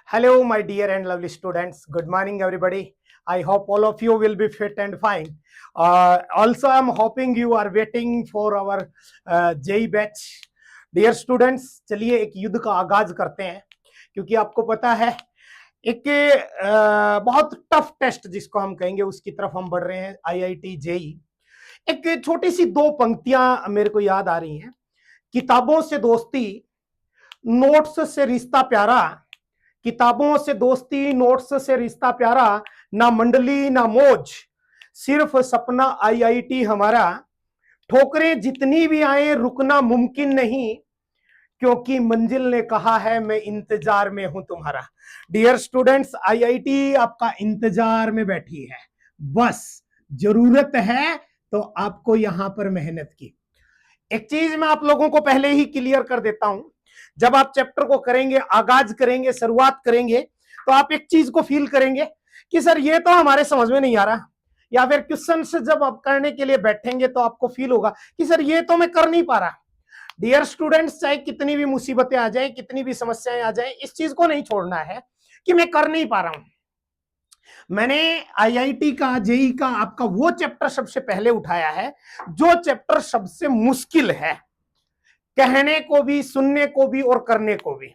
Hello, my dear and lovely students. Good morning, everybody. I hope all of you will be fit and fine. Also, I'm hoping you are waiting for our JEE batch. Dear students, चलिए एक युद्ध का आगाज करते हैं, क्योंकि आपको पता है एक बहुत टफ टेस्ट जिसको हम कहेंगे उसकी तरफ हम बढ़ रहे हैं, IIT JEE। एक छोटी सी दो पंक्तियां मेरे को याद आ रही हैं। किताबों से दोस्ती, नोट्स से रिश्ता प्यारा, किताबों से दोस्ती, नोट्स से रिश्ता प्यारा, ना मंडली ना मौज, सिर्फ सपना IIT हमारा। ठोकरें जितनी भी आए रुकना मुमकिन नहीं, क्योंकि मंजिल ने कहा है मैं इंतजार में हूं तुम्हारा। डियर स्टूडेंट्स, IIT आपका इंतजार में बैठी है, बस जरूरत है तो आपको यहां पर मेहनत की। एक चीज मैं आप लोगों को पहले ही क्लियर कर देता हूं, जब आप चैप्टर को करेंगे, आगाज करेंगे, शुरुआत करेंगे, तो आप एक चीज को फील करेंगे कि सर ये तो हमारे समझ में नहीं आ रहा, या फिर क्वेश्चन से जब आप करने के लिए बैठेंगे तो आपको फील होगा कि सर ये तो मैं कर नहीं पा रहा। डियर स्टूडेंट्स, चाहे कितनी भी मुसीबतें आ जाए, कितनी भी समस्याएं आ जाए, इस चीज को नहीं छोड़ना है कि मैं कर नहीं पा रहा हूं। मैंने IIT का, JEE का आपका वो चैप्टर सबसे पहले उठाया है जो चैप्टर सबसे मुश्किल है, कहने को भी, सुनने को भी और करने को भी।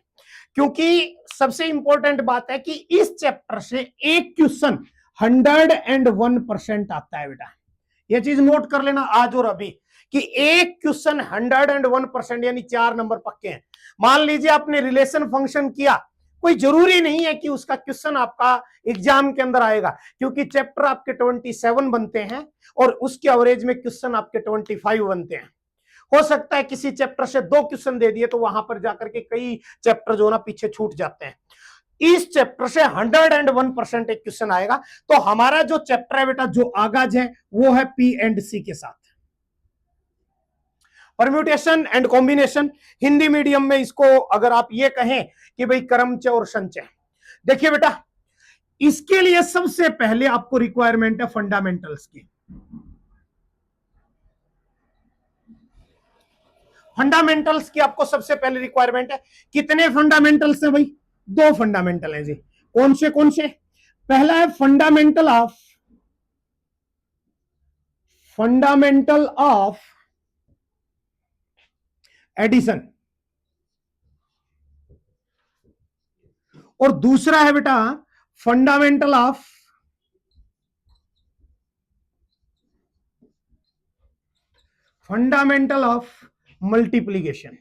क्योंकि सबसे इंपॉर्टेंट बात है कि इस चैप्टर से एक क्वेश्चन 101% आता है बेटा। यह चीज नोट कर लेना आज और अभी कि एक क्वेश्चन 101% यानी 4 नंबर पक्के हैं। मान लीजिए आपने रिलेशन फंक्शन किया, कोई जरूरी नहीं है कि उसका क्वेश्चन आपका एग्जाम के अंदर आएगा, क्योंकि चैप्टर आपके 27 बनते हैं और उसके एवरेज में क्वेश्चन आपके 25 बनते हैं। हो सकता है किसी चैप्टर से 2 क्वेश्चन दे दिए तो वहां पर जाकर के कई चैप्टर जो ना पीछे छूट जाते हैं। इस चैप्टर से 101% एक क्वेश्चन आएगा। तो हमारा जो चैप्टर है बेटा, जो आगाज है, वो है P&C के साथ, permutation and combination. Hindi medium में इसको अगर आप ये कहें कि भाई क्रमचय और संचय। देखिए बेटा, इसके लिए सबसे पहले आपको रिक्वायरमेंट है फंडामेंटल्स की। फंडामेंटल्स की आपको सबसे पहले रिक्वायरमेंट है। कितने फंडामेंटल्स हैं भाई? 2 फंडामेंटल हैं जी। कौन से कौन से? पहला है फंडामेंटल ऑफ एडिशन, और दूसरा है बेटा फंडामेंटल ऑफ मल्टीप्लीकेशन।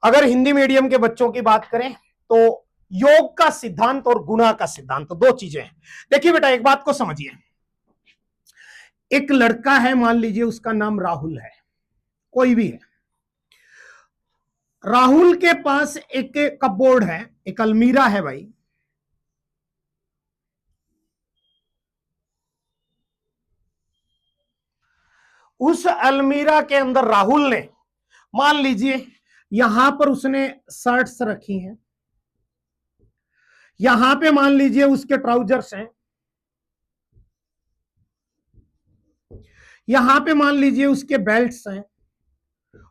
अगर हिंदी मीडियम के बच्चों की बात करें तो योग का सिद्धांत और गुणा का सिद्धांत, तो 2 चीजें हैं। देखिए बेटा, एक बात को समझिए। एक लड़का है, मान लीजिए उसका नाम राहुल है, कोई भी है। राहुल के पास एक कपबोर्ड है, एक अलमीरा है भाई। उस अलमीरा के अंदर राहुल ने, मान लीजिए यहां पर उसने शर्ट्स रखी हैं, यहां पे मान लीजिए उसके ट्राउजर्स हैं, यहां पे मान लीजिए उसके बेल्ट्स हैं,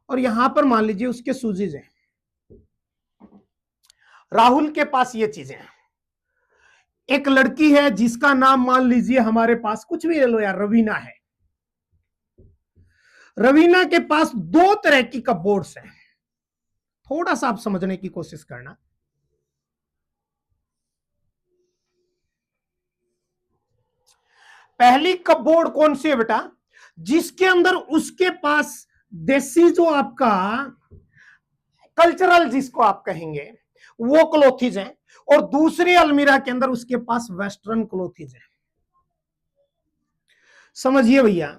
और यहां पर मान लीजिए उसके शूजेस हैं। राहुल के पास ये चीजें हैं। एक लड़की है जिसका नाम मान लीजिए हमारे पास, कुछ भी ले लो यार, रवीना है। रवीना के पास 2 तरह की कपबोर्ड्स हैं। थोड़ा सा आप समझने की कोशिश करना। पहली कपबोर्ड कौन सी है बेटा? जिसके अंदर उसके पास देसी, जो आपका कल्चरल जिसको आप कहेंगे, वो क्लोथीज हैं, और दूसरी अलमीरा के अंदर उसके पास वेस्टर्न क्लोथीज हैं। समझिए भैया,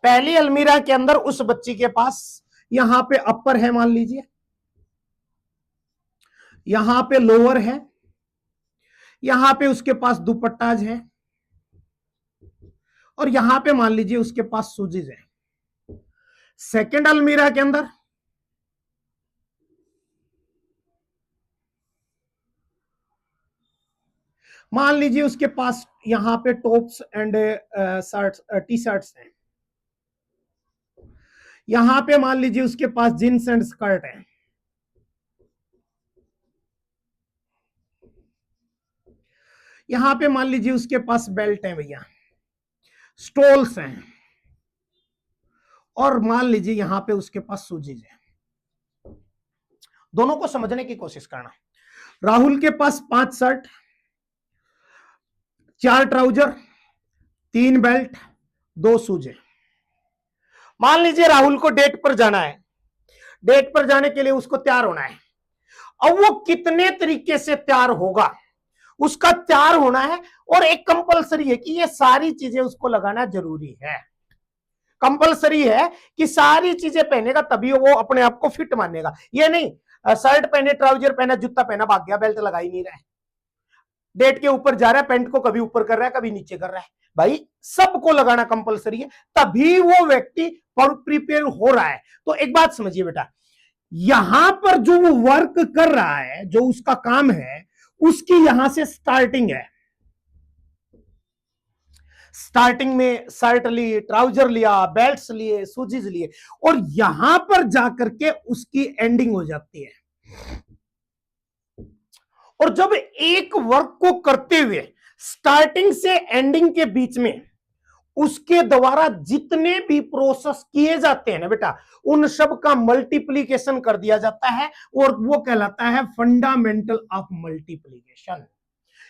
पहली अलमीरा के अंदर उस बच्ची के पास यहां पे अपर है, मान लीजिए यहां पे लोअर है, यहां पे उसके पास दुपट्टाज है, और यहां पे मान लीजिए उसके पास सूजीज है। सेकंड अलमीरा के अंदर मान लीजिए उसके पास यहां पे tops and shirts T shirts हैं, यहां पे मान लीजिए उसके पास जींस एंड स्कर्ट है, यहां पे मान लीजिए उसके पास बेल्ट है भैया, स्टोल्स हैं, और मान लीजिए यहां पे उसके पास सूजीज है। दोनों को समझने की कोशिश करना। राहुल के पास 5 शर्ट, 4 ट्राउजर, 3 बेल्ट, 2 शूज है। मान लीजिए राहुल को डेट पर जाना है, डेट पर जाने के लिए उसको तैयार होना है। अब वो कितने तरीके से तैयार होगा, उसका तैयार होना है, और एक कंपलसरी है कि ये सारी चीजें उसको लगाना जरूरी है। कंपलसरी है कि सारी चीजें पहनेगा तभी वो अपने आप को फिट मानेगा। ये नहीं शर्ट पहने, ट्राउजर पहना, जूता पहना, भाग गया, बेल्ट लगा ही नहीं रहा है, डेट के ऊपर जा रहा है, पैंट को कभी ऊपर कर रहा है, कभी नीचे कर रहा है। भाई सबको लगाना कंपलसरी है, तभी वो व्यक्ति प्रिपेयर हो रहा है। तो एक बात समझिए बेटा, यहां पर जो वो वर्क कर रहा है, जो उसका काम है, उसकी यहां से स्टार्टिंग है। स्टार्टिंग में शर्ट ली, ट्राउजर लिया, बेल्ट्स लिए, शूज लिए, और यहां पर जाकर के उसकी एंडिंग हो जाती है। और जब एक वर्क को करते हुए स्टार्टिंग से एंडिंग के बीच में उसके द्वारा जितने भी प्रोसेस किए जाते हैं ना बेटा, उन सब का मल्टीप्लीकेशन कर दिया जाता है, और वो कहलाता है फंडामेंटल ऑफ मल्टीप्लीकेशन।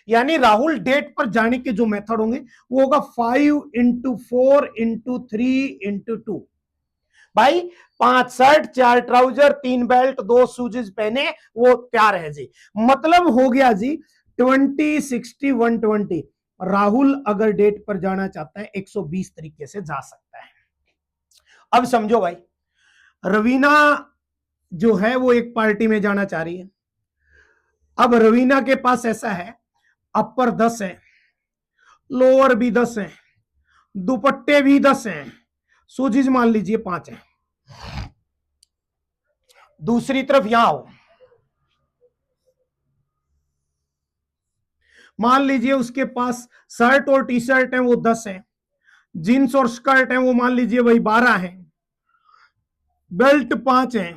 यानी राहुल डेट पर जाने के जो मेथड होंगे वो होगा 5 इंटू 4 इंटू 3 इंटू 2। भाई 5 शर्ट, 4 ट्राउजर, 3 बेल्ट, 2 शूज पहने, वो तैयार है जी। मतलब हो गया जी 20, 60, 120। राहुल अगर डेट पर जाना चाहता है 120 तरीके से जा सकता है। अब समझो भाई, रवीना जो है वो एक पार्टी में जाना चाह रही है। अब रवीना के पास ऐसा है, अपर 10 है, लोअर भी 10 है, दुपट्टे भी 10 हैं, सूजीज मान लीजिए 5 है। दूसरी तरफ यहां हो, मान लीजिए उसके पास शर्ट और टी शर्ट है वो 10 है, जींस और स्कर्ट है वो मान लीजिए वही 12 है, बेल्ट 5 है,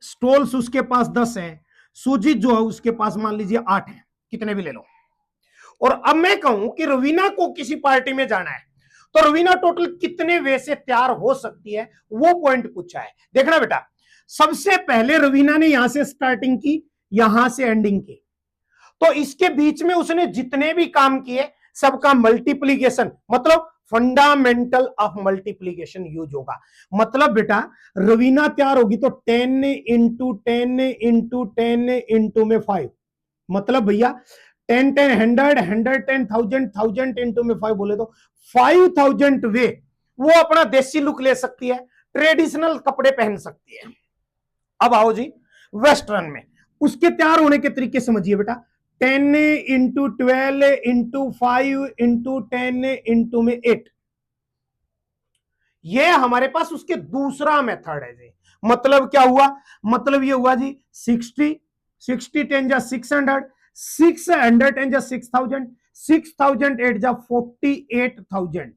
स्टोल्स उसके पास 10 है, सूजी जो है उसके पास मान लीजिए 8 है, कितने भी ले लो। और अब मैं कहूं कि रवीना को किसी पार्टी में जाना है, तो रवीना टोटल कितने वे से तैयार हो सकती है, वो पॉइंट पूछा है। देखना बेटा, सबसे पहले रवीना ने यहां से स्टार्टिंग की, यहां से एंडिंग की, तो इसके बीच में उसने जितने भी काम किए सबका मल्टीप्लीकेशन, मतलब फंडामेंटल ऑफ मल्टीप्लीकेशन यूज होगा। मतलब बेटा रवीना तैयार होगी तो 10 इंटू 10 इंटू 10 इंटू में 5, मतलब भैया 10 10 100 100 10 1000 1000 इंटू में 5 बोले तो 5000 वे वो अपना देसी लुक ले सकती है, ट्रेडिशनल कपड़े पहन सकती है। अब आओ जी वेस्टर्न में, उसके तैयार होने के तरीके समझिए बेटा, 10 इंटू 12 इंटू 5 इंटू 10 इंटू में 8, ये हमारे पास उसके दूसरा मेथड है जी। मतलब क्या हुआ, मतलब ये हुआ जी 60 60 10 जा 600, 600 10 जा 6000, 6000 8 जा 48000।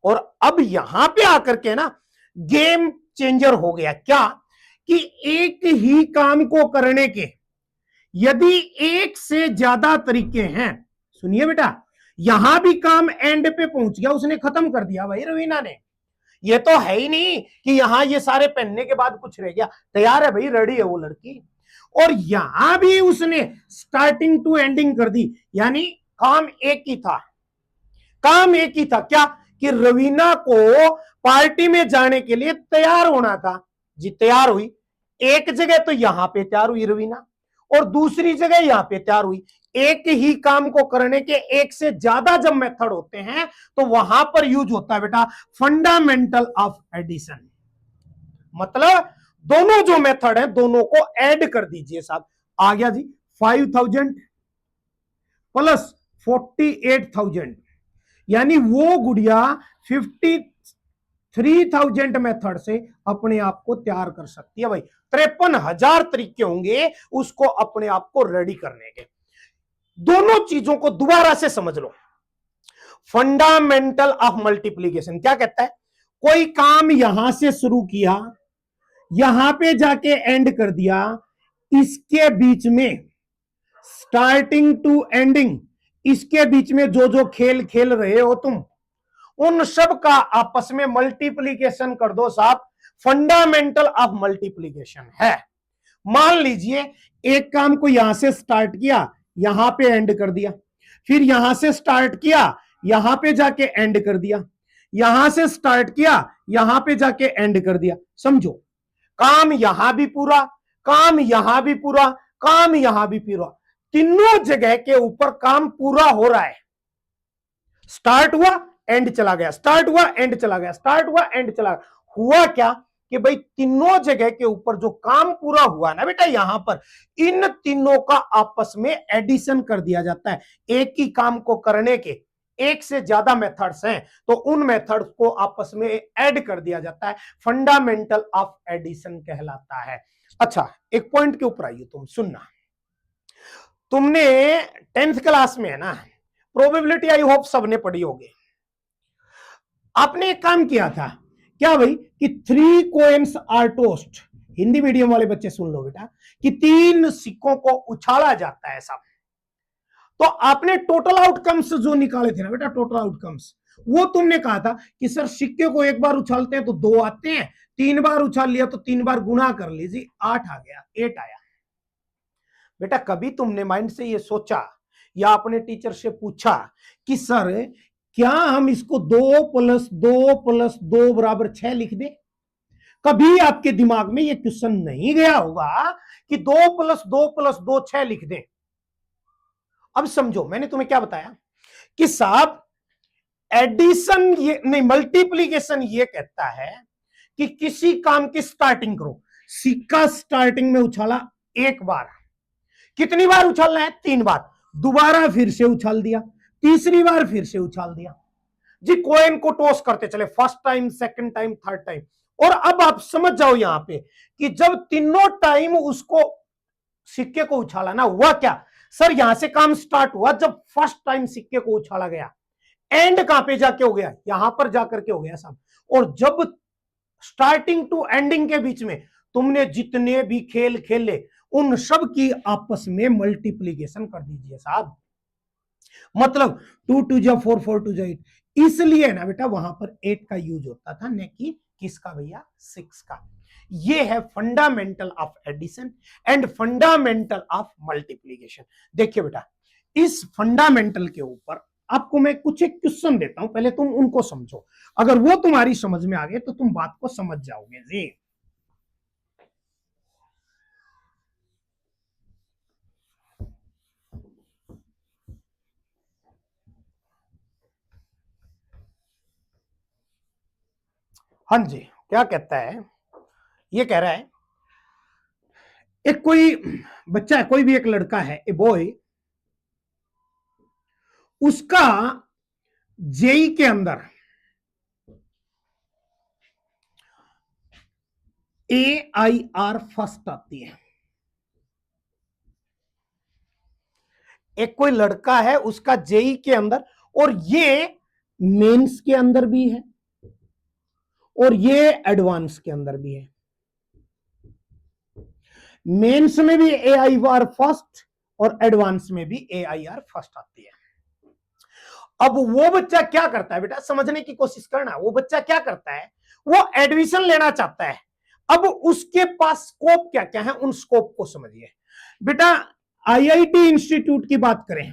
और अब यहां पे आकर के ना गेम चेंजर हो गया, क्या कि एक ही काम को करने के यदि एक से ज्यादा तरीके हैं, सुनिए बेटा, यहां भी काम एंड पे पहुंच गया, उसने खत्म कर दिया भाई रवीना ने। ये तो है ही नहीं कि यहां ये सारे पहनने के बाद कुछ रह गया, तैयार है भाई, रेडी है वो लड़की, और यहां भी उसने स्टार्टिंग टू एंडिंग कर दी। यानी काम एक ही था, काम एक ही था, क्या कि रवीना को पार्टी में जाने के लिए तैयार होना था जी। तैयार हुई एक जगह, तो यहां पे तैयार हुई रवीना, और दूसरी जगह यहां पे तैयार हुई। एक ही काम को करने के एक से ज्यादा जब मेथड होते हैं तो वहां पर यूज होता है बेटा फंडामेंटल ऑफ एडिशन। मतलब दोनों जो मेथड है दोनों को ऐड कर दीजिए साहब, आ गया जी 5000 प्लस 48000, यानी वो गुड़िया 3000 मेथड से अपने आप को तैयार कर सकती है भाई। 53,000 तरीके होंगे उसको अपने आप को रेडी करने के। दोनों चीजों को दोबारा से समझ लो। फंडामेंटल ऑफ मल्टीप्लीकेशन क्या कहता है? कोई काम यहां से शुरू किया, यहां पे जाके एंड कर दिया, इसके बीच में स्टार्टिंग टू एंडिंग, इसके बीच में जो जो खेल खेल रहे हो तुम, उन सब का आपस में मल्टीप्लीकेशन कर दो साहब। फंडामेंटल ऑफ मल्टीप्लीकेशन है। मान लीजिए एक काम को यहां से स्टार्ट किया, यहां पे एंड कर दिया, फिर यहां से स्टार्ट किया, यहां पे जाके एंड कर दिया, यहां से स्टार्ट किया, यहां पे जाके एंड कर दिया। समझो, काम यहां भी पूरा, काम यहां भी पूरा, काम यहां भी पूरा, तीनों जगह के ऊपर काम पूरा हो रहा है। स्टार्ट हुआ, एंड चला गया, स्टार्ट हुआ, एंड चला गया, स्टार्ट हुआ, एंड चला गया। हुआ क्या कि भाई तीनों जगह के ऊपर जो काम पूरा हुआ ना बेटा, यहां पर इन तीनों का आपस में एडिशन कर दिया जाता है। एक ही काम को करने के एक से ज्यादा मेथड्स हैं, तो उन मेथड्स को आपस में ऐड कर दिया जाता है। फंडामेंटल ऑफ एडिशन कहलाता है। अच्छा, एक पॉइंट के ऊपर आइए, तुम सुनना। तुमने 10th क्लास में है ना, प्रोबेबिलिटी आई होप सबने पढ़ी होगी। आपने एक काम किया था क्या भाई कि 3 coins are tossed. Hindi medium वाले बच्चे सुन लो बेटा, कि 3 सिक्कों को उछाला जाता है सब। तो आपने टोटल आउटकम्स जो निकाले थे ना बेटा, टोटल आउटकम्स, वो तुमने कहा था कि सर सिक्के को एक बार उछालते हैं तो 2 आते हैं, 3 बार उछाल लिया तो 3 बार गुना कर लीजिए, 8 आ गया, 8 आया। बेटा कभी तुमने माइंड से ये सोचा या अपने टीचर से पूछा कि सर क्या हम इसको 2 + 2 + 2 = 6 लिख दें? कभी आपके दिमाग में ये क्वेश्चन नहीं गया होगा कि 2 + 2 + 2 6 लिख दें। अब समझो मैंने तुम्हें क्या बताया कि साहब एडिशन ये नहीं, मल्टीप्लीकेशन ये कहता है कि किसी काम की स्टार्टिंग करो। सिक्का स्टार्टिंग में उछाला एक बार, कितनी बार उछालना है? 3 बार। दोबारा फिर से उछाल दिया, तीसरी बार फिर से उछाल दिया जी। कॉइन को टॉस करते चले, first time, second time, third time. और अब आप समझ जाओ यहां पे कि जब तीनों टाइम उसको सिक्के को उछाला ना, हुआ क्या सर? यहां से काम स्टार्ट हुआ जब फर्स्ट टाइम सिक्के को उछाला गया, एंड कहां पे जाके हो गया? यहां पर जाकर के हो गया साहब। और जब स्टार्टिंग टू एंडिंग के बीच में तुमने जितने भी खेल खेले, उन सब की आपस में मल्टीप्लीकेशन कर दीजिए साहब। मतलब 2 × 2 = 4, 4 × 2 = 8। इसलिए ना बेटा वहां पर 8 का यूज होता था, न कि किसका भैया? 6 का। ये है fundamental of addition and fundamental of multiplication. देखिए बेटा, इस फंडामेंटल के ऊपर आपको मैं कुछ एक क्वेश्चन देता हूं, पहले तुम उनको समझो। अगर वो तुम्हारी समझ में आ गए तो तुम बात को समझ जाओगे जी। हाँ जी, क्या कहता है? ये कह रहा है एक कोई बच्चा है, कोई भी एक लड़का है, ए बॉय, उसका जेई के अंदर AIR फर्स्ट आती है। एक कोई लड़का है, उसका जेई के अंदर, और ये मेंस के अंदर भी है और ये एडवांस के अंदर भी है। मेंस में भी AIR फर्स्ट और एडवांस में भी AIR फर्स्ट आती है। अब वो बच्चा क्या करता है बेटा, समझने की कोशिश करना। वो बच्चा क्या करता है, वो एडमिशन लेना चाहता है। अब उसके पास स्कोप क्या क्या है, उन स्कोप को समझिए बेटा। IIT इंस्टीट्यूट की बात करें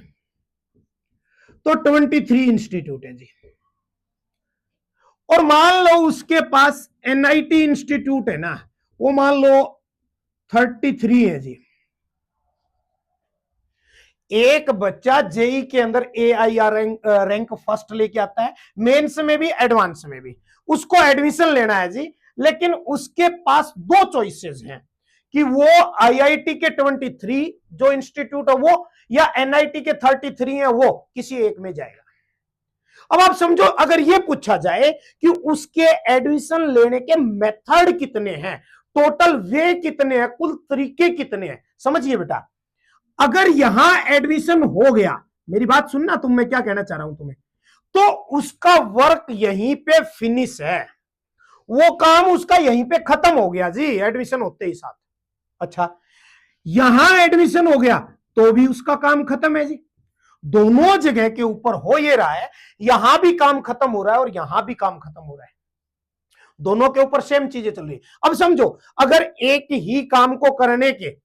तो 23 इंस्टीट्यूट है जी। और मान लो उसके पास NIT इंस्टीट्यूट है ना, वो मान लो 33 है जी। एक बच्चा जेई के अंदर AIR रैंक फर्स्ट लेके आता है, मेंस में भी एडवांस में भी। उसको एडमिशन लेना है जी, लेकिन उसके पास 2 चॉइसेस हैं कि वो IIT के 23 जो इंस्टीट्यूट है वो, या NIT के 33 है वो, किसी एक में जाएगा। अब आप समझो, अगर ये पूछा जाए कि उसके एडमिशन लेने के मेथड कितने हैं, टोटल वे कितने हैं, कुल तरीके कितने हैं, समझिए बेटा, अगर यहां एडमिशन हो गया, मेरी बात सुनना तुम, मैं क्या कहना चाह रहा हूं तुम्हें, तो उसका वर्क यहीं पे फिनिश है, वो काम उसका यहीं पे खत्म हो गया जी, एडमिशन होते ही साथ। अच्छा, यहां एडमिशन हो गया तो भी उसका काम खत्म है जी, दोनों जगह के ऊपर हो ये रहा है, यहां भी काम खत्म हो रहा है और यहां भी काम खत्म हो रहा है, दोनों के ऊपर सेम चीजें चल रही है। अब समझो, अगर एक ही काम को करने के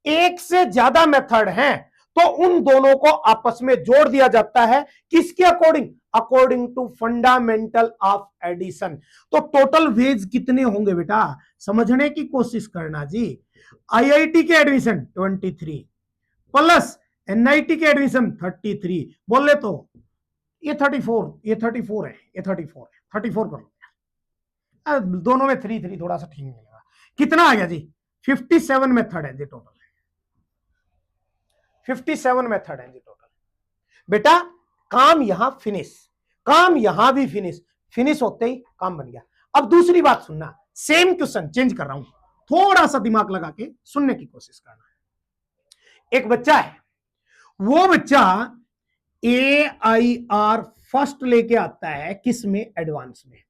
एक से ज्यादा मेथड हैं, तो उन दोनों को आपस में जोड़ दिया जाता है, किसके according, according to fundamental of addition. तो टोटल वेज कितने होंगे बेटा, समझने की कोशिश करना जी। आईआईटी के एडमिशन 23 प्लस एनआईटी के एडमिशन 33, बोले तो ये 34, ये 34 है, ये 34 है, 34 कर लो, दोनों में 3 थोड़ा सा ठीक मिलेगा, कितना आ गया जी, 57 मेथड है जी टोटल, 57 मेथड है जी टोटल। बेटा काम यहां फिनिश, काम यहां भी फिनिश, फिनिश होते ही काम बन गया। अब दूसरी बात सुनना, सेम क्वेश्चन चेंज कर रहा हूं, थोड़ा सा दिमाग लगा के सुनने की कोशिश करना। एक बच्चा है, वो बच्चा AIR फर्स्ट लेके आता है, किस में, एडवांस में।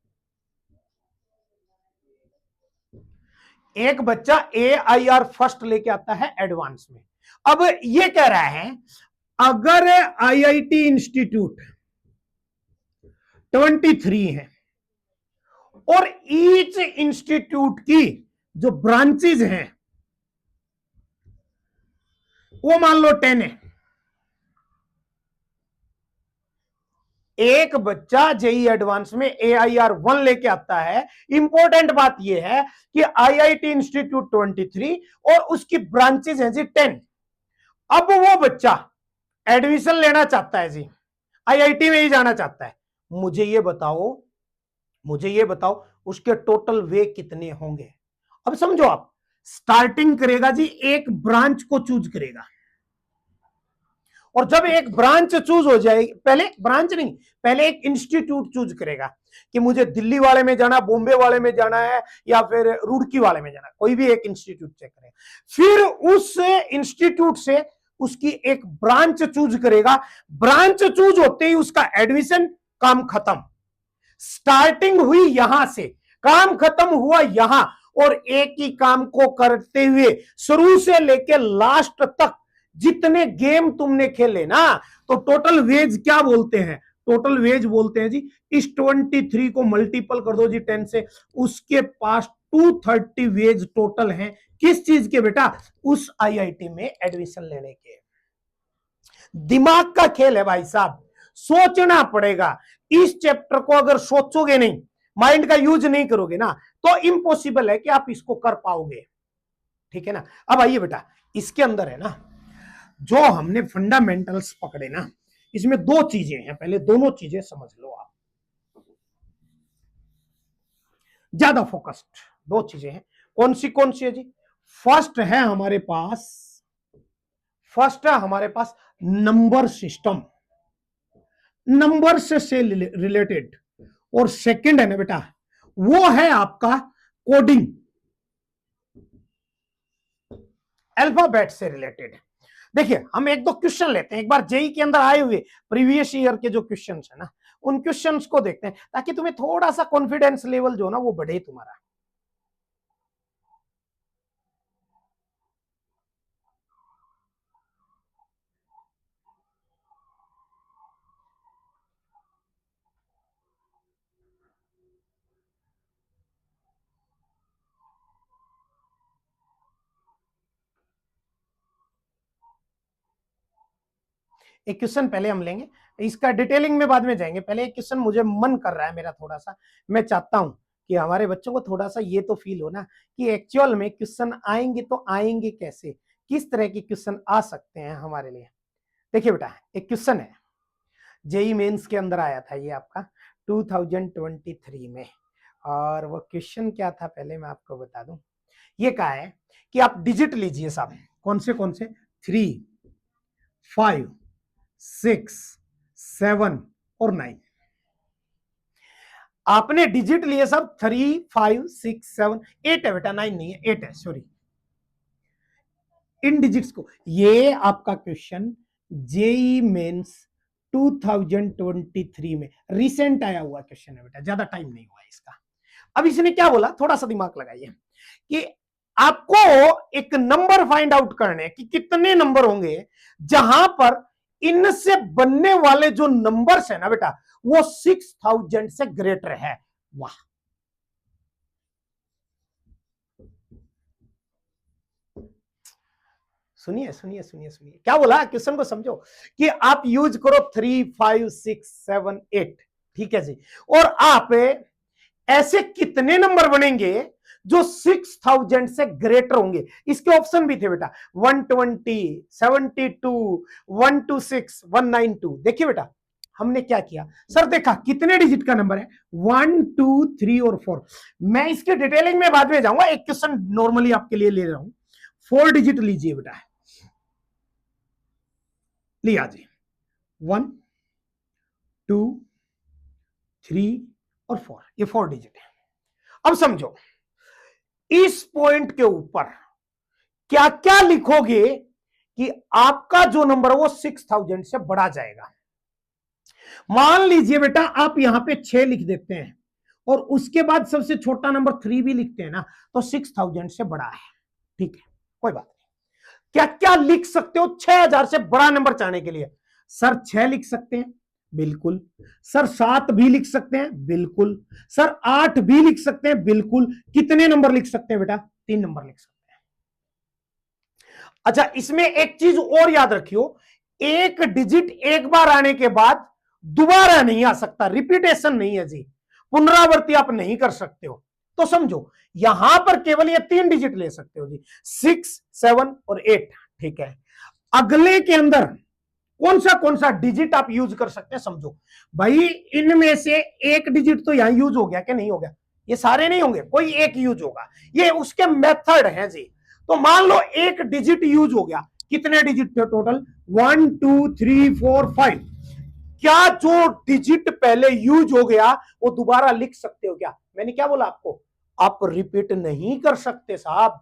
एक बच्चा AIR फर्स्ट लेके आता है एडवांस में। अब ये कह रहा है, अगर IIT इंस्टीट्यूट 23 है और ईच इंस्टीट्यूट की जो ब्रांचेज हैं वो मान लो 10 है, एक बच्चा जेई एडवांस में AIR 1 लेके आता है, इंपॉर्टेंट बात यह है कि IIT इंस्टीट्यूट 23 और उसकी ब्रांचेज हैं जी 10। अब वो बच्चा एडमिशन लेना चाहता है जी, IIT में ही जाना चाहता है, मुझे ये बताओ, मुझे ये बताओ उसके टोटल वे कितने होंगे। अब समझो, आप स्टार्टिंग करेगा जी, एक ब्रांच को चूज करेगा, और जब एक ब्रांच चूज हो जाएगी, पहले ब्रांच नहीं, पहले एक इंस्टीट्यूट चूज करेगा कि मुझे दिल्ली वाले में जाना, बॉम्बे वाले में जाना है, या फिर रुड़की वाले में जाना, कोई भी एक इंस्टीट्यूट चेक करेगा, फिर उस इंस्टीट्यूट से उसकी एक ब्रांच चूज करेगा, ब्रांच चूज होते ही उसका एडमिशन, काम खत्म, स्टार्टिंग हुई यहां से, काम खत्म हुआ यहां, और एक ही काम को करते हुए शुरू से लेकर लास्ट तक जितने गेम तुमने खेले ना, तो टोटल वेज क्या बोलते हैं, टोटल वेज बोलते हैं जी, इस 23 को मल्टीपल कर दो जी 10 से, उसके पास 230 वेज टोटल हैं, किस चीज के बेटा, उस IIT में एडमिशन लेने के। दिमाग का खेल है भाई साहब, सोचना पड़ेगा, इस चैप्टर को अगर सोचोगे नहीं, माइंड का यूज नहीं करोगे ना, तो इम्पॉसिबल है कि आप इसको कर पाओगे, ठीक है ना। अब आइए बेटा, इसके अंदर है ना, जो हमने फंडामेंटल्स पकड़े ना, इसमें दो चीजें हैं, पहले दोनों चीजें समझ लो आप, ज्यादा फोकस्ड, दो चीजें हैं, कौन सी है जी, फर्स्ट है हमारे पास, फर्स्ट है हमारे पास नंबर सिस्टम, नंबर से रिलेटेड, और सेकंड है ना बेटा, वो है आपका कोडिंग, अल्फाबेट से रिलेटेड। देखिए, हम एक दो क्वेश्चन लेते हैं, एक बार जेई के अंदर आए हुए प्रीवियस ईयर के जो क्वेश्चंस है ना, उन क्वेश्चंस को देखते हैं, ताकि तुम्हें थोड़ा सा कॉन्फिडेंस लेवल जो ना वो बढ़े तुम्हारा। एक क्वेश्चन पहले हम लेंगे, इसका डिटेलिंग में बाद में जाएंगे, पहले एक क्वेश्चन मुझे मन कर रहा है मेरा थोड़ा सा, मैं चाहता हूं कि हमारे बच्चों को थोड़ा सा ये तो फील हो ना कि एक्चुअल में क्वेश्चन आएंगे तो आएंगे कैसे, किस तरह के क्वेश्चन आ सकते हैं हमारे लिए। देखिए बेटा, एक क्वेश्चन है, जेई मेंस के अंदर आया था ये आपका 2023 में, और वो क्वेश्चन क्या था पहले मैं आपको बता दूं। ये कहा है कि आप डिजिट लीजिए साहब, कौन से 3, 5, 6, 7 और 9, आपने डिजिट लिए सब 3, 5, 6, 7, 8 है बेटा, 9 नहीं है, 8 है, सॉरी। इन डिजिट्स को, ये आपका क्वेश्चन जेई मेंस 2023 में रिसेंट आया हुआ क्वेश्चन है बेटा, ज्यादा टाइम नहीं हुआ इसका। अब इसने क्या बोला, थोड़ा सा दिमाग लगाइए कि आपको एक नंबर फाइंड आउट करने कि कितने नंबर होंगे जहां पर इनसे बनने वाले जो नंबर्स है ना बेटा, वो 6000 से ग्रेटर है। वाह, सुनिए सुनिए सुनिए सुनिए, क्या बोला, क्वेश्चन को समझो कि आप यूज करो 3, 5, 6, 7, 8, ठीक है जी, और आप ऐसे कितने नंबर बनेंगे जो 6000 से ग्रेटर होंगे। इसके ऑप्शन भी थे बेटा, 120, 72, 126, 192। देखिए बेटा, हमने क्या किया सर, देखा कितने डिजिट का नंबर है, 1, 2, 3 और 4। मैं इसके डिटेलिंग में बाद में जाऊंगा, एक क्वेश्चन नॉर्मली आपके लिए ले रहा हूं। 4 डिजिट लीजिए बेटा, लिया जी, 1, 2, 3 और 4, ये 4 डिजिट है। अब समझो इस पॉइंट के ऊपर क्या क्या लिखोगे कि आपका जो नंबर है वो 6000 से बढ़ा जाएगा। मान लीजिए बेटा आप यहां पे 6 लिख देते हैं और उसके बाद सबसे छोटा नंबर 3 भी लिखते हैं ना, तो 6000 से बड़ा है, ठीक है, कोई बात नहीं। क्या क्या लिख सकते हो 6000 से बड़ा नंबर चाहने के लिए? सर 6 लिख सकते हैं, बिल्कुल। सर 7 भी लिख सकते हैं, बिल्कुल। सर 8 भी लिख सकते हैं, बिल्कुल। कितने नंबर लिख सकते हैं बेटा? 3 नंबर लिख सकते हैं। अच्छा, इसमें एक चीज और याद रखियो, एक डिजिट एक बार आने के बाद दोबारा नहीं आ सकता, रिपीटेशन नहीं है जी, पुनरावृत्ति आप नहीं कर सकते हो। तो समझो यहां पर केवल ये 3 डिजिट ले सकते हो जी, 6, 7 और 8, ठीक है। अगले के अंदर कौन सा डिजिट आप यूज कर सकते हैं, समझो भाई। इनमें से एक डिजिट तो यहां यूज हो गया क्या? नहीं हो गया, ये सारे नहीं होंगे, कोई एक यूज होगा, ये उसके मेथड है जी। तो मान लो एक डिजिट यूज हो गया, कितने डिजिट थे टोटल? 1, 2, 3, 4, 5। क्या जो डिजिट पहले यूज हो गया वो दोबारा लिख सकते हो क्या? मैंने क्या बोला आपको, आप रिपीट नहीं कर सकते साहब,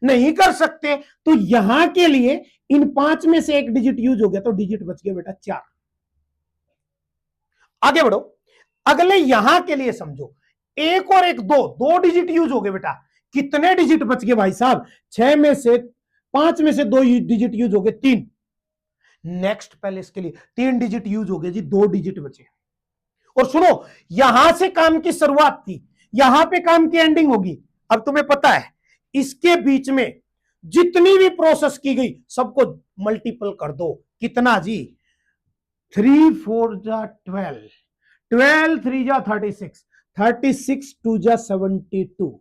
नहीं कर सकते। तो यहां के लिए इन 5 में से एक डिजिट यूज हो गया, तो डिजिट बच गया बेटा 4। आगे बढ़ो, अगले यहां के लिए समझो, एक और एक, दो डिजिट यूज हो गए बेटा, कितने डिजिट बच गए भाई साहब? 6 में से 5 में से 2 डिजिट यूज हो गए, 3। नेक्स्ट पहले इसके लिए 3 डिजिट यूज हो गए जी, 2 डिजिट बचे। और सुनो, यहां से काम की शुरुआत थी, यहां पे काम की एंडिंग होगी। अब तुम्हें पता है इसके बीच में जितनी भी प्रोसेस की गई सबको मल्टीपल कर दो, कितना जी? 3, 4 जा 12, 12 3 जा 36, 36 2 जा 72।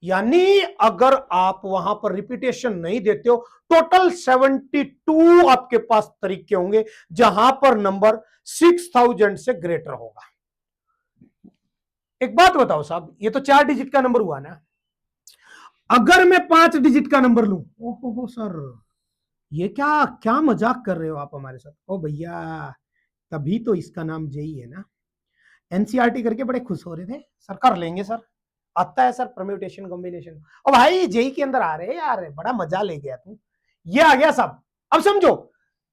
यानी अगर आप वहां पर रिपीटेशन नहीं देते हो, टोटल 72 आपके पास तरीके होंगे जहां पर नंबर 6000 से ग्रेटर होगा। एक बात बताओ साहब, ये तो 4 डिजिट का नंबर हुआ ना, अगर मैं 5 डिजिट का नंबर लूं, ओहो सर, ये क्या क्या मजाक कर रहे हो आप हमारे साथ? ओ भैया, तभी तो इसका नाम जेई है ना। एनसीईआरटी करके बड़े खुश हो रहे थे सर, कर लेंगे सर, आता है सर परम्यूटेशन कॉम्बिनेशन। और भाई जेई के अंदर आ रहे यार, बड़ा मजा ले गया तू, ये आ गया सब। अब समझो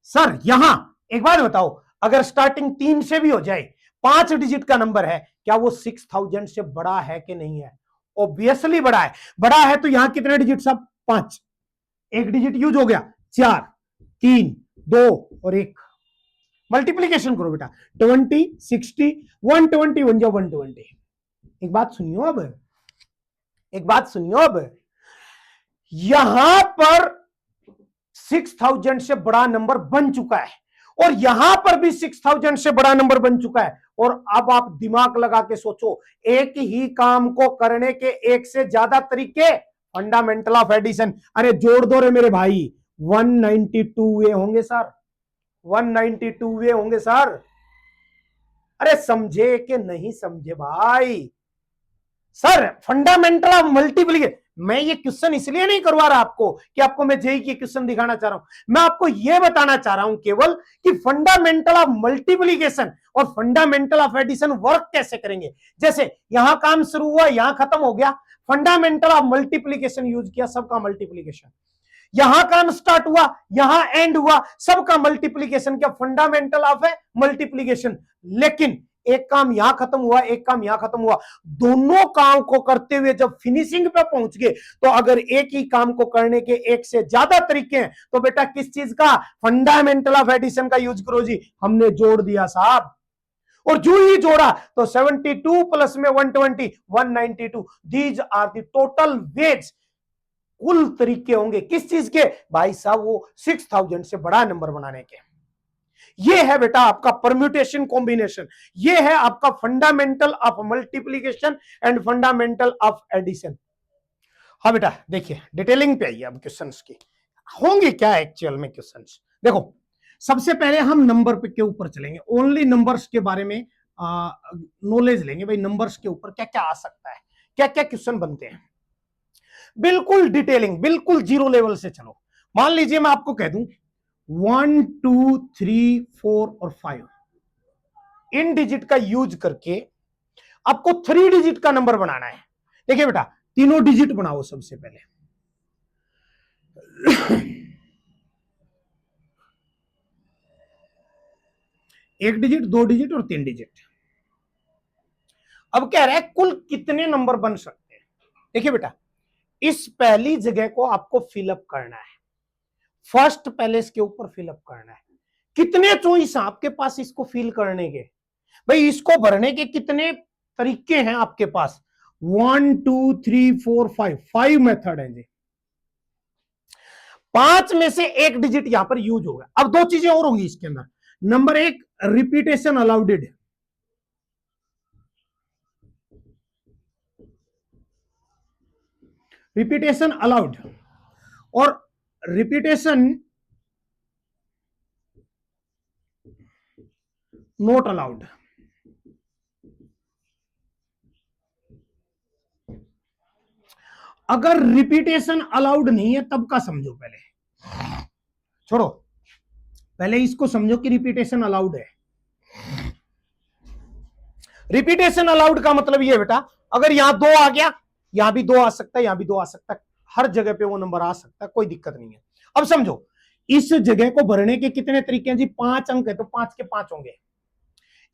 सर, यहां एक बात बताओ, अगर स्टार्टिंग 3 से भी हो जाए, 5 डिजिट का नंबर है, क्या वो 6000 से बड़ा है कि नहीं है? ऑब्वियसली बड़ा है। बड़ा है तो यहां कितने डिजिट सब? 5। एक डिजिट यूज हो गया, 4, 3, 2 और 1। मल्टीप्लीकेशन करो बेटा, 20, 60, 120 बन जाओ 120। एक बात सुनियो, अब एक बात सुनियो, अब यहां पर 6000 से बड़ा नंबर बन चुका है और यहां पर भी 6000 से बड़ा नंबर बन चुका है। और अब आप दिमाग लगा के सोचो, एक ही काम को करने के एक से ज्यादा तरीके, फंडामेंटल ऑफ एडिशन। अरे जोड़ दो रे मेरे भाई, 192 वे होंगे सर, 192 वे होंगे सर। अरे समझे कि नहीं समझे भाई? सर फंडामेंटल ऑफ मल्टीप्लीकेशन, मैं ये क्वेश्चन इसलिए नहीं करवा रहा आपको कि आपको मैं जेई के क्वेश्चन दिखाना चाह रहा हूं, मैं आपको यह बताना चाह रहा हूं केवल कि फंडामेंटल ऑफ मल्टीप्लीकेशन और फंडामेंटल ऑफ एडिशन वर्क कैसे करेंगे। जैसे यहां काम शुरू हुआ, यहां खत्म हो गया, फंडामेंटल ऑफ मल्टीप्लीकेशन यूज किया, सबका मल्टीप्लीकेशन, यहां काम स्टार्ट हुआ, यहां एंड हुआ, सबका मल्टीप्लीकेशन क्या, फंडामेंटल ऑफ है मल्टीप्लीकेशन। लेकिन एक काम यहां खत्म हुआ, एक काम यहां खत्म हुआ, दोनों काम को करते हुए जब फिनिशिंग पे पहुंच गए, तो अगर एक ही काम को करने के एक से ज्यादा तरीके हैं, तो बेटा किस चीज का, फंडामेंटल ऑफ एडिशन का यूज करो जी। हमने जोड़ दिया साहब, और जो ही जोड़ा तो 72 प्लस में 120, 192, these are the total ways. कुल तरीके होंगे किस चीज के भाई साहब, वो 6000 से बड़ा नंबर बनाने के। ये है बेटा आपका परम्यूटेशन कॉम्बिनेशन, ये है आपका fundamental of multiplication and fundamental of addition. हाँ बेटा देखिए डिटेलिंग पे आइए अब क्वेश्चंस की, होंगे क्या एक्चुअल में क्वेश्चंस। देखो सबसे पहले हम नंबर के ऊपर चलेंगे, ओनली नंबर्स के बारे में नॉलेज लेंगे भाई, नंबर्स के ऊपर क्या क्या आ सकता है, क्या क्या क्वेश्चन बनते हैं, बिल्कुल डिटेलिंग, बिल्कुल जीरो लेवल से चलो। मान लीजिए मैं आपको कह दूं 1 2 3 4 और 5 इन डिजिट का यूज करके आपको 3 डिजिट का नंबर बनाना है। देखिए बेटा तीनों डिजिट बनाओ सबसे पहले। एक डिजिट, दो डिजिट और 3 डिजिट। अब कह रहा है कुल कितने नंबर बन सकते हैं। देखिए बेटा इस पहली जगह को आपको फिलअप करना है, फर्स्ट पैलेस के ऊपर फिलअप करना है। कितने चॉइस आपके पास इसको फिल करने के, भाई इसको भरने के कितने तरीके हैं आपके पास, 1 2 3 4 5, 5 मेथड है जी। 5 में से एक डिजिट यहां पर यूज होगा। अब दो चीजें और होंगी इसके अंदर, नंबर एक रिपीटेशन अलाउडेड, रिपीटेशन अलाउड और रिपीटेशन नॉट अलाउड। अगर रिपीटेशन अलाउड नहीं है तब का समझो, पहले छोड़ो, पहले इसको समझो कि रिपीटेशन अलाउड है। रिपीटेशन अलाउड का मतलब ये बेटा अगर यहां 2 आ गया, यहां भी 2 आ सकता है, यहां भी 2 आ सकता है, हर जगह पे वो नंबर आ सकता है, कोई दिक्कत नहीं है। अब समझो इस जगह को भरने के कितने तरीके हैं जी, 5 अंक है तो 5 के 5 होंगे।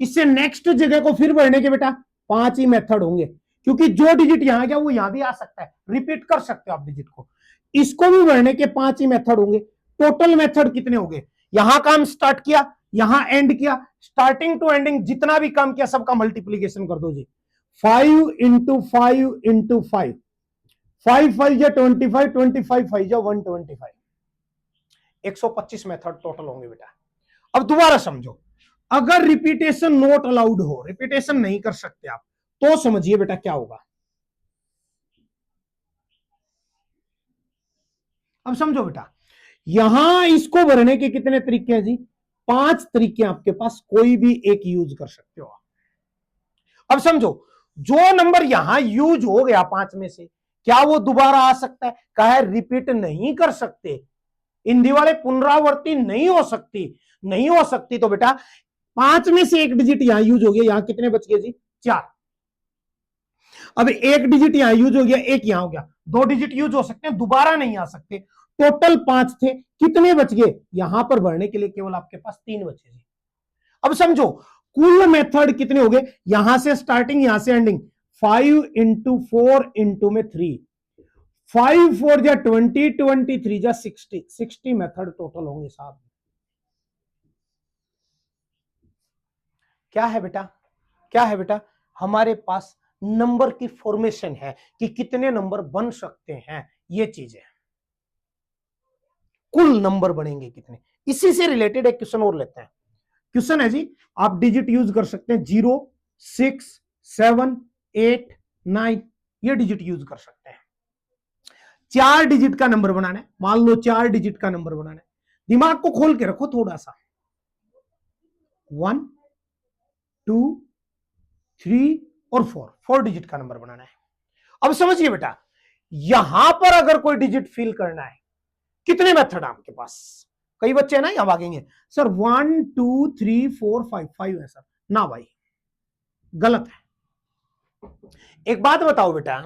इससे नेक्स्ट जगह को फिर भरने के बेटा 5 ही मेथड होंगे, क्योंकि जो डिजिट यहां गया वो यहां भी आ सकता है, रिपीट कर सकते हो आप डिजिट को। इसको भी भरने के 5 ही मेथड होंगे। टोटल मेथड कितने होंगे, यहां काम स्टार्ट किया, यहां एंड किया, स्टार्टिंग टू एंडिंग जितना भी काम किया सबका मल्टीप्लीकेशन कर दो जी। 5 इंटू 5 इंटू 5, 5 5 जा 25, 25 5 जा 125, 125 मेथड टोटल होंगे बेटा। अब दोबारा समझो, अगर रिपीटेशन नॉट अलाउड हो, रिपीटेशन नहीं कर सकते आप, तो समझिए बेटा क्या होगा। अब समझो बेटा यहां इसको भरने के कितने तरीके हैं जी, 5 तरीके आपके पास, कोई भी एक यूज कर सकते हो। अब समझो जो नंबर यहां यूज हो गया 5 में से, क्या वो दोबारा आ सकता है, कहा है रिपीट नहीं कर सकते, इन दिवाले पुनरावृत्ति नहीं हो सकती, नहीं हो सकती। तो बेटा 5 में से एक डिजिट यहां यूज हो गया, यहां कितने बच गए जी, 4। अब एक डिजिट यहां यूज हो गया, एक यहां हो गया, 2 डिजिट यूज हो सकते हैं, दोबारा नहीं आ सकते। टोटल 5 थे, कितने बच गए, यहां पर भरने के लिए केवल आपके पास 3 बचे जी। अब समझो कुल मेथड कितने हो गए, यहां से स्टार्टिंग यहां से एंडिंग, 5 इंटू 4 इंटू में 3, 5 4 जा 20, 23 जा 60, 60 मेथड टोटल होंगे साहब। क्या है बेटा, क्या है बेटा, हमारे पास नंबर की फॉर्मेशन है कि कितने नंबर बन सकते हैं, ये चीज है, कुल नंबर बनेंगे कितने। इसी से रिलेटेड एक क्वेश्चन और लेते हैं। क्वेश्चन है जी, आप डिजिट यूज कर सकते हैं 0 6 7 8 9, ये डिजिट यूज कर सकते हैं। 4 डिजिट का नंबर बनाना है, मान लो 4 डिजिट का नंबर बनाना है, दिमाग को खोल के रखो थोड़ा सा। 1 2 3 और 4, 4 डिजिट का नंबर बनाना है। अब समझिए बेटा यहां पर अगर कोई डिजिट फिल करना है, कितने मेथड है आपके पास? कई बच्चे हैं ना यहां भागेंगे, सर 1 2 3 4 5 5 है सर। ना भाई, गलत है। एक बात बताओ बेटा,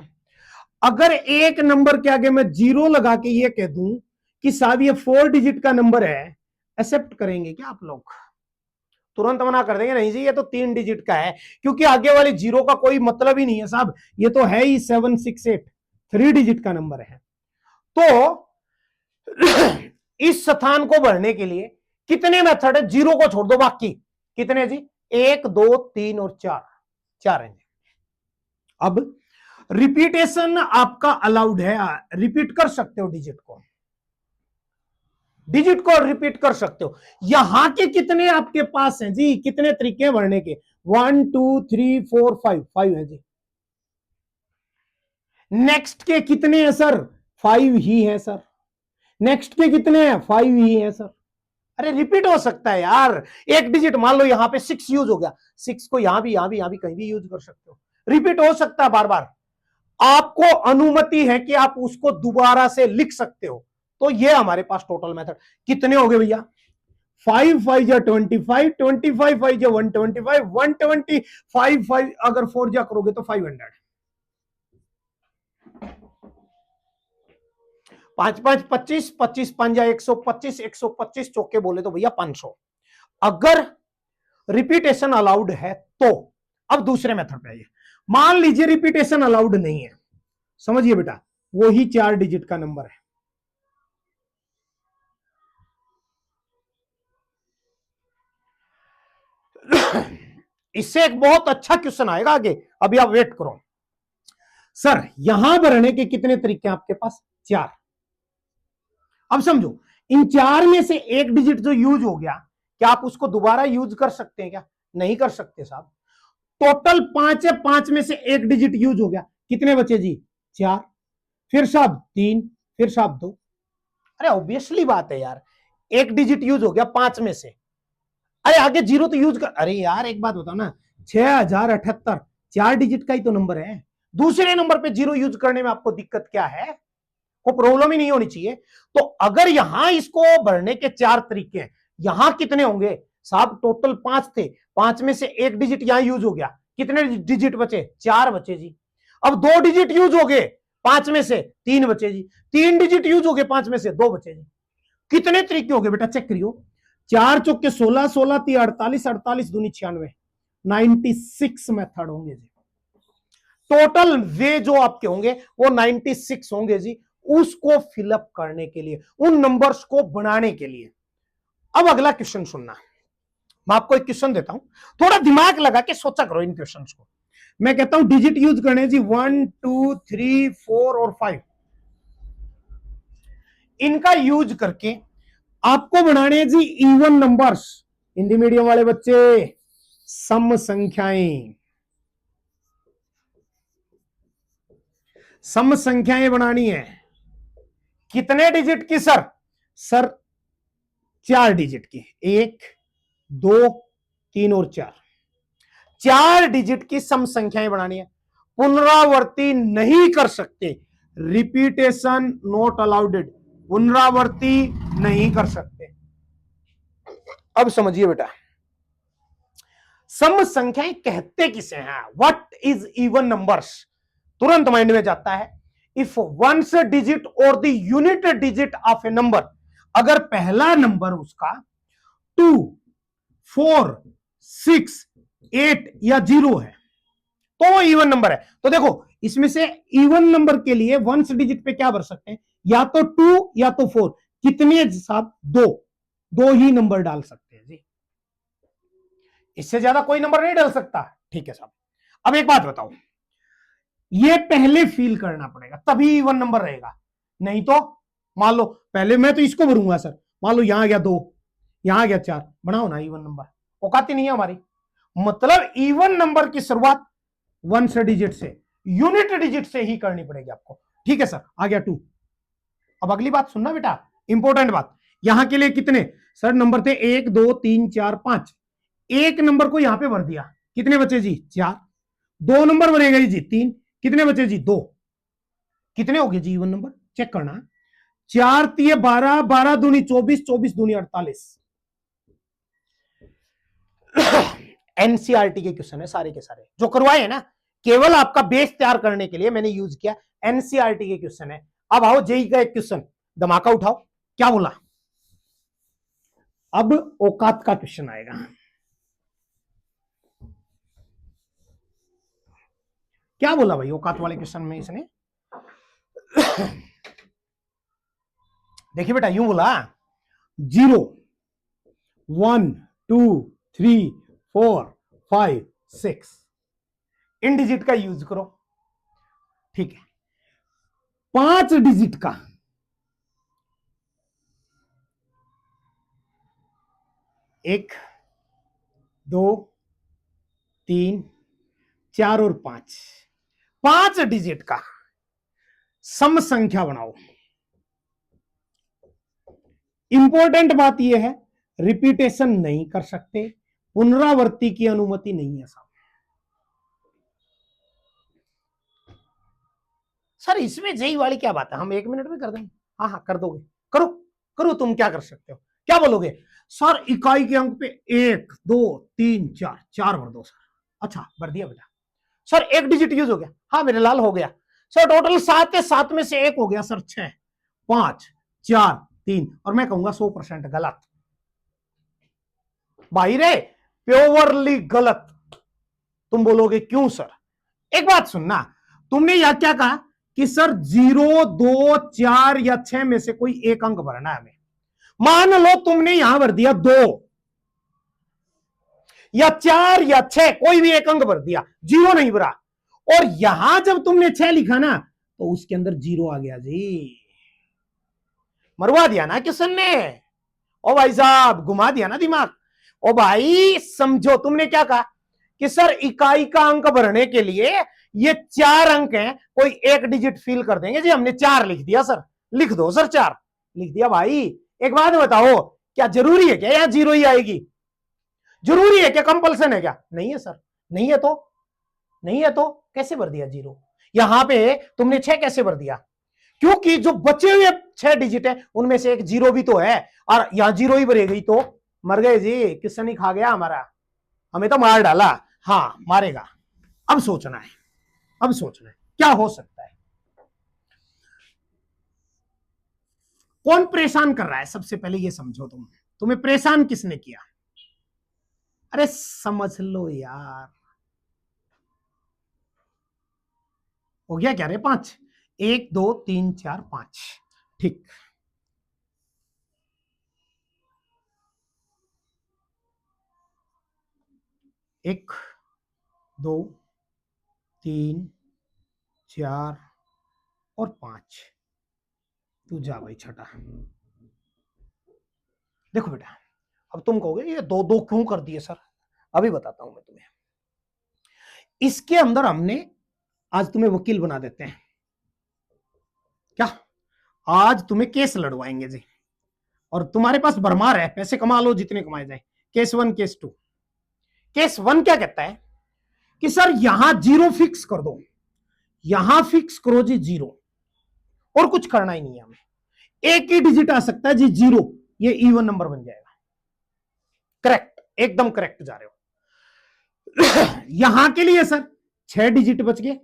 अगर एक नंबर के आगे मैं 0 लगा के ये कह दूं कि साहब ये 4 डिजिट का नंबर है, एक्सेप्ट करेंगे क्या आप लोग? तुरंत मना कर देंगे, नहीं जी ये तो 3 डिजिट का है, क्योंकि आगे वाले 0 का कोई मतलब ही नहीं है साहब, ये तो है ही 768, 3 डिजिट का नंबर है। तो इस स्थान को भरने के लिए कितने मेथड है? 0 को छोड़ दो, बाकी कितने जी? 1 2 3 और 4, 4 है। अब रिपीटेशन आपका अलाउड है, रिपीट कर सकते हो डिजिट को, डिजिट को रिपीट कर सकते हो। यहां के कितने आपके पास हैं जी, कितने तरीके भरने के? 1 2 3 4 5, 5 है जी। नेक्स्ट के कितने हैं सर? 5 ही है सर। नेक्स्ट के कितने हैं? 5 ही है सर। अरे रिपीट हो सकता है यार, एक डिजिट मान लो यहां पे 6 यूज हो गया, 6 को यहां भी, यहां भी, यहां भी, कहीं भी यूज कर सकते हो, रिपीट हो सकता है बार बार। आपको अनुमति है कि आप उसको दोबारा से लिख सकते हो। तो ये हमारे पास टोटल मेथड कितने हो गए भैया? 5 5 जा 25, 25 5 जा 125, 125 5 अगर 4 जा करोगे तो 500, 5 5 25, 25 5 जा 125, 125 चौके बोले तो भैया 500। अगर रिपीटेशन अलाउड है तो अब दूसरे मेथड पे आइए। मान लीजिए रिपीटेशन अलाउड नहीं है, समझिए बेटा, वो ही 4 डिजिट का नंबर है। इससे एक बहुत अच्छा क्वेश्चन आएगा आगे, अभी आप वेट करो। सर यहां भरने के कितने तरीके हैं आपके पास? 4। अब समझो, इन 4 में से एक डिजिट जो यूज हो गया, क्या आप उसको दोबारा यूज कर सकते हैं क्या? नहीं कर सकते साहब। टोटल 5 है, 5 में से एक डिजिट यूज हो गया, कितने बचे जी? 4। फिर साहब 3, फिर साहब 2। अरे ऑब्वियसली बात है यार, एक डिजिट यूज हो गया 5 में से, अरे आगे 0 तो यूज कर। अरे यार एक बात बताओ ना, 6078 4 डिजिट का ही तो नंबर है, दूसरे नंबर पे 0 यूज करने में आपको दिक्कत क्या है? कोई प्रॉब्लम ही नहीं होनी चाहिए। तो अगर यहां इसको भरने के 4 तरीके हैं, यहां कितने होंगे साहब? टोटल 5 थे, 5 में से एक डिजिट यहां यूज हो गया, कितने डिजिट बचे? 4 बचे जी। अब 2 डिजिट यूज हो गए 5 में से, 3 बचे जी। 3 डिजिट यूज हो गए 5 में से, 2 बचे जी। कितने तरीके हो गए बेटा? चेक करियो, 4 चौके 16, 16 ती 48, 48 दूनी 96, 96 मेथड होंगे जी। टोटल वे जो आपके होंगे वो 96 होंगे जी, उसको फिलअप करने के लिए, उन नंबर्स को बनाने के लिए। अब अगला क्वेश्चन सुनना, मैं आपको एक क्वेश्चन देता हूं, थोड़ा दिमाग लगा के सोचा करो इन क्वेश्चंस को। मैं कहता हूं डिजिट यूज करने जी 1 2 3 4 और 5, इनका यूज करके आपको बनाने जी इवन नंबर्स। हिंदी मीडियम वाले बच्चे, सम संख्याएं, सम संख्याएं बनानी है। कितने डिजिट की सर? सर 4 डिजिट की, 1 2 3 और 4, 4 डिजिट की सम संख्याएं बनानी है। पुनरावर्ती नहीं कर सकते, रिपीटेशन नॉट अलाउडेड, पुनरावर्ती नहीं कर सकते। अब समझिए बेटा, सम संख्याएं कहते किसे हैं? What is even numbers? तुरंत माइंड में जाता है, इफ वंस डिजिट और the unit digit of A number, अगर पहला नंबर उसका 2 4 6 8 या 0 है तो वो इवन नंबर है। तो देखो इसमें से इवन नंबर के लिए वंस डिजिट पे क्या भर सकते हैं? या तो 2 या तो 4, कितने साहब? 2, 2 ही नंबर डाल सकते हैं जी, इससे ज्यादा कोई नंबर नहीं डाल सकता। ठीक है साहब, अब एक बात बताओ, ये पहले फिल करना पड़ेगा तभी इवन नंबर रहेगा, नहीं तो मान लो पहले मैं तो इसको भरूंगा सर, मान लो यहां गया 2, यहां गया 4, बनाओ ना इवन नंबर, औकाती नहीं है हमारी। मतलब इवन नंबर की शुरुआत वंस डिजिट से, यूनिट डिजिट से ही करनी पड़ेगी आपको। ठीक है सर, आ गया 2। अब अगली बात सुनना बेटा, इंपॉर्टेंट बात, यहां के लिए कितने सर नंबर थे? 1 2 3 4 5, एक नंबर को यहां पे भर दिया, कितने बचे जी? 4। 2 नंबर बनेगा जी 3, कितने बचे जी? 2। कितने हो गए जी इवन नंबर, चेक करना। 4 तिये 12, 12 दूनी 24, 24 दूनी 48। एनसीईआरटी के क्वेश्चन है सारे के सारे जो करवाए हैं ना, केवल आपका बेस तैयार करने के लिए मैंने यूज किया। एनसीईआरटी के क्वेश्चन है। अब आओ जेई का एक क्वेश्चन, धमाका उठाओ। क्या बोला, अब औकात का क्वेश्चन आएगा। क्या बोला भाई औकात वाले क्वेश्चन में इसने, देखिए बेटा यूं बोला 0 1 2 3 4 5 6 इन डिजिट का यूज करो, ठीक है। 5 डिजिट का 1 2 3 4 और 5, 5 डिजिट का सम संख्या बनाओ। इंपॉर्टेंट बात यह है रिपीटेशन नहीं कर सकते, पुनरावृत्ति की अनुमति नहीं है साहब। सर इसमें जेई वाली क्या बात है, हम 1 मिनट में कर देंगे। हाँ हाँ कर दोगे, करो करो, तुम क्या कर सकते हो, क्या बोलोगे सर इकाई के अंक पे 1 2 3 4, 4 भर दो सर। अच्छा भर दिया बेटा। सर 1 डिजिट यूज हो गया, हाँ मेरे लाल हो गया। सर टोटल 7 है, 7 में से 1 हो गया सर 6 5 4 3, और मैं कहूंगा 100% गलत भाई रे, प्योरली गलत। तुम बोलोगे क्यों सर, एक बात सुनना, तुमने यह क्या कहा कि सर 0 2 4 या 6 में से कोई एक अंक भरना है हमें। मान लो तुमने यहां भर दिया 2 या 4 या 6, कोई भी एक अंक भर दिया, 0 नहीं भरा, और यहां जब तुमने 6 लिखा ना तो उसके अंदर 0 आ गया जी, मरवा दिया ना किशन ने। ओ भाई साहब घुमा दिया ना दिमाग। ओ भाई समझो, तुमने क्या कहा कि सर इकाई का अंक भरने के लिए ये 4 अंक हैं, कोई एक डिजिट फिल कर देंगे जी, हमने 4 लिख दिया सर, लिख दो सर 4 लिख दिया। भाई एक बात बताओ, क्या जरूरी है क्या यहां 0 ही आएगी, जरूरी है क्या, कंपल्सन है क्या, नहीं है सर, नहीं है तो नहीं है तो कैसे भर दिया 0, यहां पे तुमने 6 कैसे भर दिया, क्योंकि जो बचे हुए 6 डिजिट है उनमें से एक 0 भी तो है, और यहां 0 ही भरेगी तो मर गए जी, किसने ही खा गया हमारा, हमें तो मार डाला। हाँ मारेगा। अब सोचना है, अब सोचना है क्या हो सकता है, कौन परेशान कर रहा है, सबसे पहले ये समझो, तुम्हें परेशान किसने किया, अरे समझ लो यार। हो गया क्या रे 5, 1 2 3 4 5, ठीक। एक 2 3 4 और 5, तू जा भाई छठा। देखो बेटा, अब तुम कहोगे ये 2 2 क्यों कर दिए सर, अभी बताता हूं मैं तुम्हें। इसके अंदर हमने आज तुम्हें वकील बना देते हैं, क्या आज तुम्हें केस लड़वाएंगे जी, और तुम्हारे पास भरमार है, पैसे कमा लो जितने कमाए जाए। Case 1 case 2। केस 1 क्या कहता है कि सर यहां 0 फिक्स कर दो, यहां फिक्स करो जी 0, और कुछ करना ही नहीं है हमें, एक ही डिजिट आ सकता है जी 0, ये इवन नंबर बन जाएगा। करेक्ट, एकदम करेक्ट जा रहे हो। यहां के लिए सर 6 डिजिट बच गए,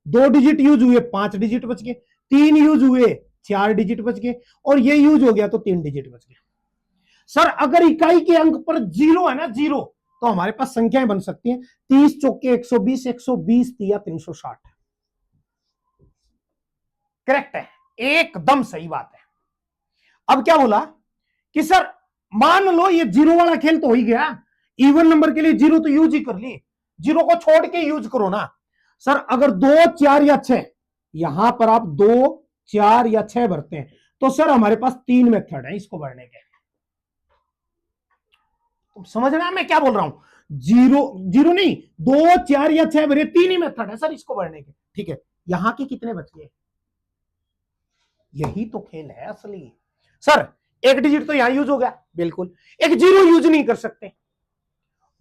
2 डिजिट यूज हुए 5 डिजिट बच गए, 3 यूज हुए 4 डिजिट बच गए, और ये यूज हो गया तो 3 डिजिट बच गए। सर अगर इकाई के अंक पर 0 है ना 0, तो हमारे पास संख्याएं बन सकती हैं 30 चौके 120, 120 या 360। करेक्ट है, एकदम सही बात है। अब क्या बोला कि सर मान लो ये 0 वाला खेल तो हो ही गया, इवन नंबर के लिए 0 तो यूज ही कर ली, 0 को छोड़ के यूज करो ना। सर अगर 2 4 या 6, यहां पर आप 2 4 या 6 भरते हैं, तो सर हमारे पास 3 मेथड है इसको भरने के। तुम समझना मैं क्या बोल रहा हूं, 0 नहीं, 2 4 या 6 भरे, 3 ही मेथड है सर इसको भरने के, ठीक है। यहां के कितने बच गए, यही तो खेल है असली। सर एक डिजिट तो यहां यूज हो गया, बिल्कुल, एक 0 यूज नहीं कर सकते,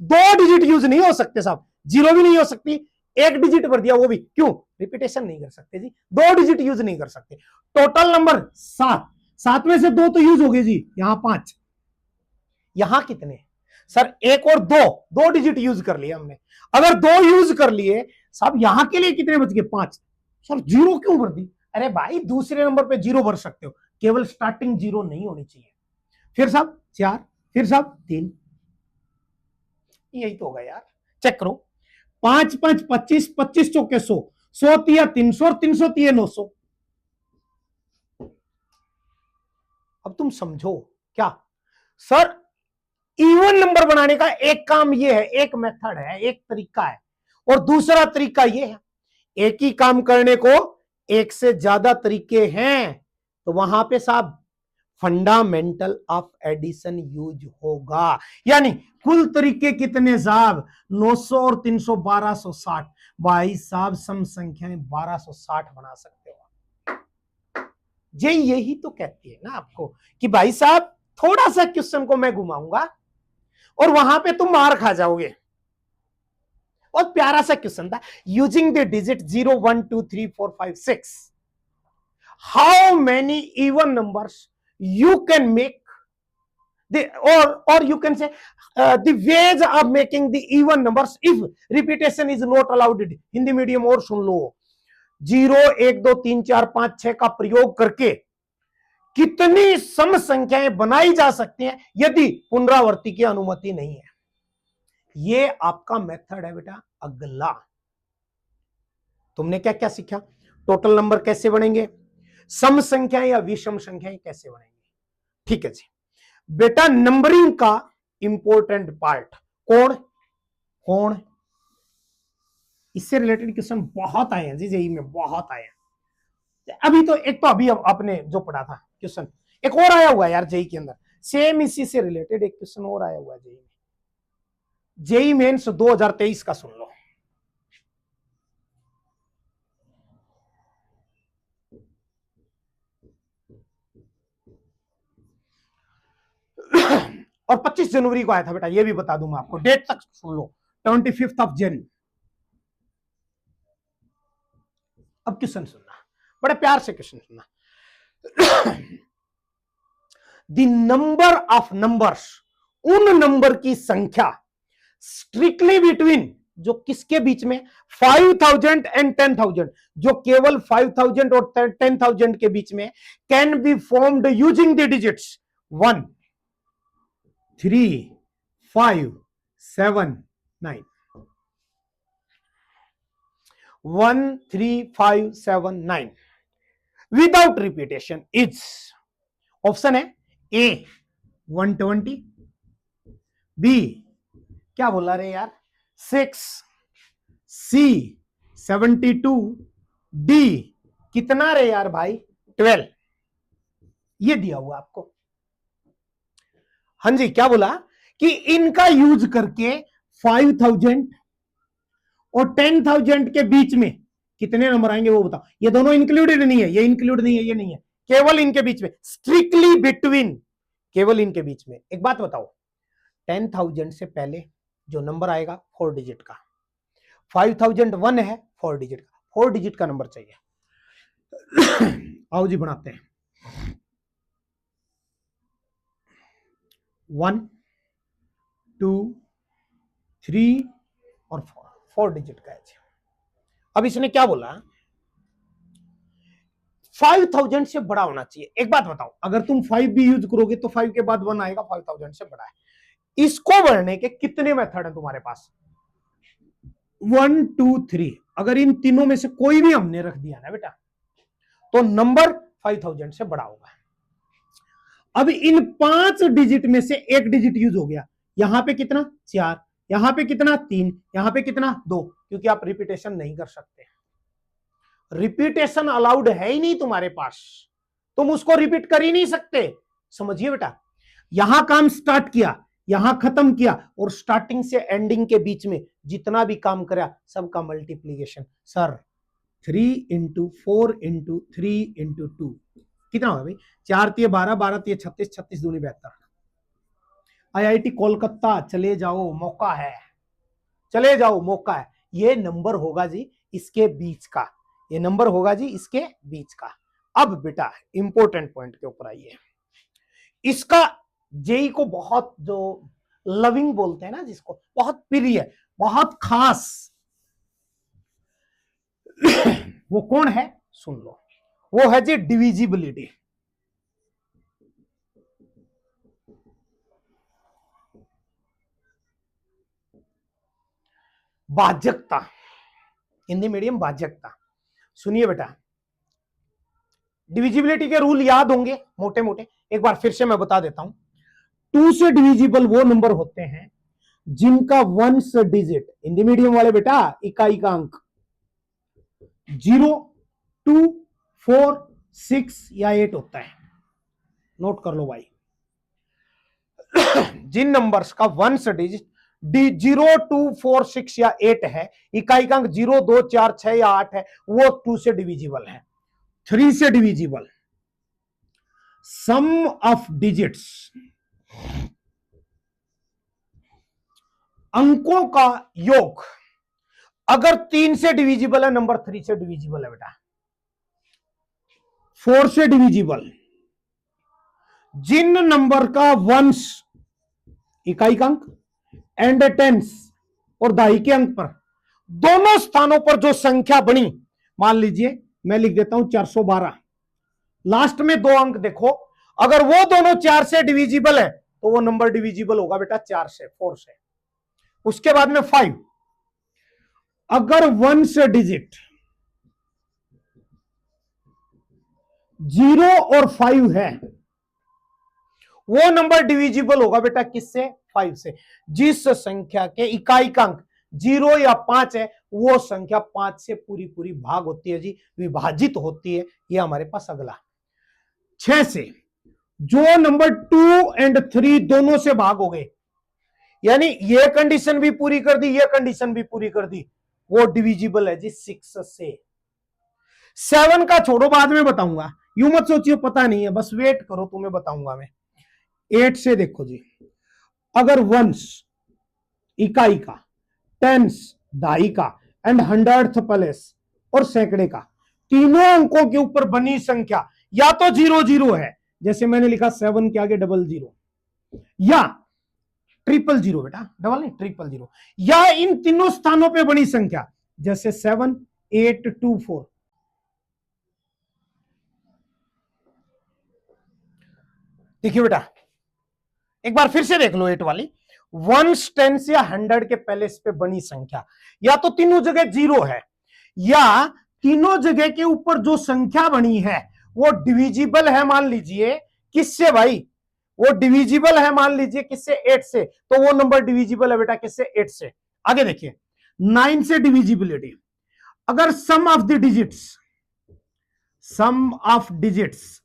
2 डिजिट यूज नहीं हो सकते साहब, 0 भी नहीं हो सकती, एक डिजिट भर दिया वो भी क्यों, रिपीटेशन नहीं कर सकते जी, 2 डिजिट यूज नहीं कर सकते। टोटल नंबर 7, 7 में से 2 तो यूज हो गए जी, यहां 5, यहां कितने सर, 1 और 2, 2 डिजिट यूज कर लिए हमने। अगर 2 यूज कर लिए साहब, यहां के लिए कितने बच गए, 5। सर जीरो क्यों भर दी, अरे भाई दूसरे नंबर पे जीरो भर सकते हो, केवल स्टार्टिंग जीरो नहीं होनी चाहिए। फिर साहब 4, फिर साहब 3, यही तो होगा यार, चेक करो। 5 5 25, 25 चौके 100, 100 तिया 300 और 300 तिया 900। अब तुम समझो क्या सर, इवन नंबर बनाने का एक काम ये है, एक मेथड है, एक तरीका है, और दूसरा तरीका ये है, एक ही काम करने को एक से ज्यादा तरीके हैं, तो वहां पे साहब फंडामेंटल ऑफ एडिशन यूज होगा। यानी कुल तरीके कितने साहब, 900 और 300 1260। भाई साहब सम संख्याएं 1260 बना सकते हो। यही तो कहती है ना आपको कि भाई साहब थोड़ा सा क्वेश्चन को मैं घुमाऊंगा और वहां पे तुम मार खा जाओगे। बहुत प्यारा सा क्वेश्चन था, using the digit 0 1 2 3 4 5 6 how many even numbers you can make the or you can say the ways of making the even numbers if repetition is not allowed। Hindi medium और सुन लो, 0 1 2 3 4 5 6 का प्रयोग करके कितनी सम संख्याएं बनाई जा सकती हैं यदि पुनरावृत्ति की अनुमति नहीं है। ये आपका मेथड है बेटा। अगला तुमने क्या क्या सीखा, टोटल नंबर कैसे बनेंगे, सम संख्याएं या विषम संख्याएं कैसे बनेंगे। ठीक है जी बेटा, नंबरिंग का इंपॉर्टेंट पार्ट कौन कौन, इससे रिलेटेड क्वेश्चन बहुत आए हैं जी, जेई में बहुत आए हैं। अभी तो एक तो अभी आपने जो पढ़ा था क्वेश्चन, एक और आया हुआ है यार जेई के अंदर, सेम इसी से रिलेटेड एक क्वेश्चन और आया हुआ है जेई में, जेई मेंस 2023 का सुन लो। और 25 जनवरी को आया था बेटा, ये भी बता दूं मैं आपको, डेट तक सुन लो, 25 ऑफ जनवरी। अब क्वेश्चन सुनना, बड़े प्यार से क्वेश्चन सुनना। द नंबर ऑफ नंबर्स, उन नंबर की संख्या स्ट्रिक्टली बिटवीन, जो किसके बीच में, 5000 एंड 10,000, जो केवल 5000 और 10,000 के बीच में, can be formed using the digits 1 3 5 7 9। 1 3 5 7 9 without repetition is, option है ए 120, बी क्या बोला रे यार 6, सी 72, डी कितना रे यार भाई 12। ये दिया हुआ आपको। हाँ जी, क्या बोला कि इनका यूज करके 5000 और 10,000 के बीच में कितने नंबर आएंगे वो बताओ। ये दोनों इंक्लूडेड नहीं है, ये इंक्लूड नहीं है, ये नहीं है, केवल इनके बीच में, स्ट्रिक्टली बिटवीन, केवल इनके बीच में। एक बात बताओ, 10,000 से पहले जो नंबर आएगा 4 डिजिट का, 5001 है 4 डिजिट का, 4 डिजिट का नंबर चाहिए। आओ जी बनाते हैं, 1 2 3 और 4 डिजिट का है। अब इसने क्या बोला, 5000 से बड़ा होना चाहिए। एक बात बताओ, अगर तुम 5 भी यूज करोगे तो 5 के बाद 1 आएगा, 5000 से बड़ा है। इसको बढ़ने के कितने मेथड हैं तुम्हारे पास, 1 2 3। अगर इन तीनों में से कोई भी हमने रख दिया ना बेटा, तो नंबर 5000 से बड़ा होगा। अब इन 5 डिजिट में से एक डिजिट यूज हो गया, यहां पे कितना 4, यहां पे कितना 3, यहां पे कितना 2, क्योंकि आप रिपीटेशन नहीं कर सकते, रिपीटेशन अलाउड है ही नहीं तुम्हारे पास, तुम उसको रिपीट कर ही नहीं सकते। समझिए बेटा, यहां काम स्टार्ट किया, यहां खत्म किया, और स्टार्टिंग से एंडिंग के बीच में जितना भी काम करा सबका multiplication. Sir 3 into 4 into 3 into 2 कितना होगा भाई, 4 तिये 12, 12 तिये 36, 36 दूनी 72। आईआईटी कोलकाता चले जाओ, मौका है, चले जाओ, मौका है। ये नंबर होगा जी इसके बीच का, ये नंबर होगा जी इसके बीच का। अब बेटा इंपॉर्टेंट पॉइंट के ऊपर आइए। इसका जेई को बहुत जो लविंग बोलते हैं ना, जिसको बहुत प्रिय, बहुत खास, वो कौन है सुन लो, वो है जी डिविजिबिलिटी। भाज्यता, हिंदी मीडियम भाज्यता। सुनिए बेटा, डिविजिबिलिटी के रूल याद होंगे मोटे मोटे, एक बार फिर से मैं बता देता हूं। 2 से डिविजिबल वो नंबर होते हैं जिनका वंस डिजिट, हिंदी मीडियम वाले बेटा इकाई का अंक 0, 2, 4, 6 या 8 होता है। नोट कर लो भाई, जिन नंबर्स का वंस डिजिट 0, 2, 4, 6 या 8 है, इकाई का अंक 0, 2, 4, 6 या 8 है, वो 2 से डिविजिबल है। 3 से डिविजिबल सम ऑफ डिजिट्स, अंकों का योग अगर 3 से डिविजिबल है, नंबर 3 से डिविजिबल है बेटा। 4 से डिविजिबल जिन नंबर का वंश, इकाई का अंक एंड टेंस और दहाई के अंक पर दोनों स्थानों पर जो संख्या बनी, मान लीजिए मैं लिख देता हूं 412, लास्ट में 2 अंक देखो, अगर वो दोनों 4 से डिविजिबल है तो वो नंबर डिविजिबल होगा बेटा 4 से, 4 से। उसके बाद में 5, अगर वंस डिजिट 0 और 5 है, वो नंबर डिविजिबल होगा बेटा किससे, 5 से। जिस संख्या के इकाई का अंक 0 या 5 है, वो संख्या 5 से पूरी पूरी भाग होती है जी, विभाजित होती है। ये हमारे पास अगला 6 से, जो नंबर 2 एंड 3 दोनों से भाग हो गए, यानी ये कंडीशन भी पूरी कर दी, ये कंडीशन भी पूरी कर दी, वो डिविजिबल है जी 6 से। 7 का छोड़ो, बाद में बताऊंगा, यूं मत सोचिए पता नहीं है, बस वेट करो, तुम्हें बताऊंगा मैं। 8 से देखो जी, अगर वंश, इकाई का, टेंस, दहाई का एंड हंड्रेड्थ प्लेस और सैकड़े का, तीनों अंकों के ऊपर बनी संख्या या तो 0, 0 है, जैसे मैंने लिखा 7 के आगे 00, या 000 बेटा, डबल नहीं 000, या इन तीनों स्थानों पे बनी संख्या जैसे 7, 8, 2, 4। देखिए बेटा एक बार फिर से देख लो, 8 वाली, वंस, टेंस या 100 के पैलेस पे बनी संख्या या तो तीनों जगह 0 है, या तीनों जगह के ऊपर जो संख्या बनी है वो डिविजिबल है, मान लीजिए किससे भाई, वो डिविजिबल है मान लीजिए किससे, 8 से, तो वो नंबर डिविजिबल है बेटा किससे, 8 से। आगे देखिए 9 से डिविजिबिलिटी, अगर sum of the digits, sum of digits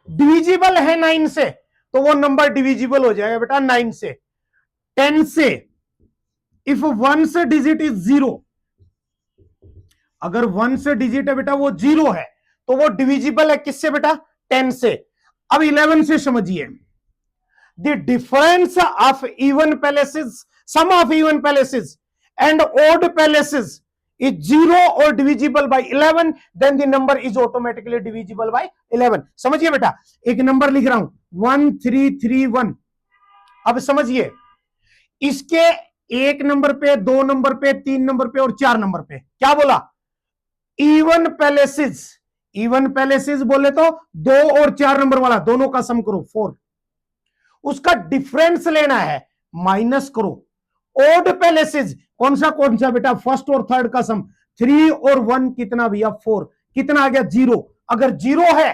divisible है 9 से, तो वो नंबर डिविजिबल हो जाएगा बेटा 9 से। 10 से, इफ वंस डिजिट इज 0, अगर वंस डिजिट है बेटा वो 0 है, तो वो डिविजिबल है किससे बेटा, 10 से। अब 11 से समझिए, the difference of even places, sum of even places and odd places is 0 or divisible by 11, then the number is automatically divisible by 11। समझिए बेटा, एक नंबर लिख रहा हूं 1331। अब समझिए, इसके 1 नंबर पे, 2 नंबर पे, 3 नंबर पे और 4 नंबर पे क्या बोला, इवन पैलेसेस। इवन पैलेसेस बोले तो 2 और 4 नंबर वाला दोनों का सम करो 4, उसका डिफरेंस लेना है, माइनस करो। ओड पैलेसेस कौन सा बेटा, फर्स्ट और थर्ड का सम, 3 और 1 कितना भैया, 4, कितना आ गया 0। अगर 0 है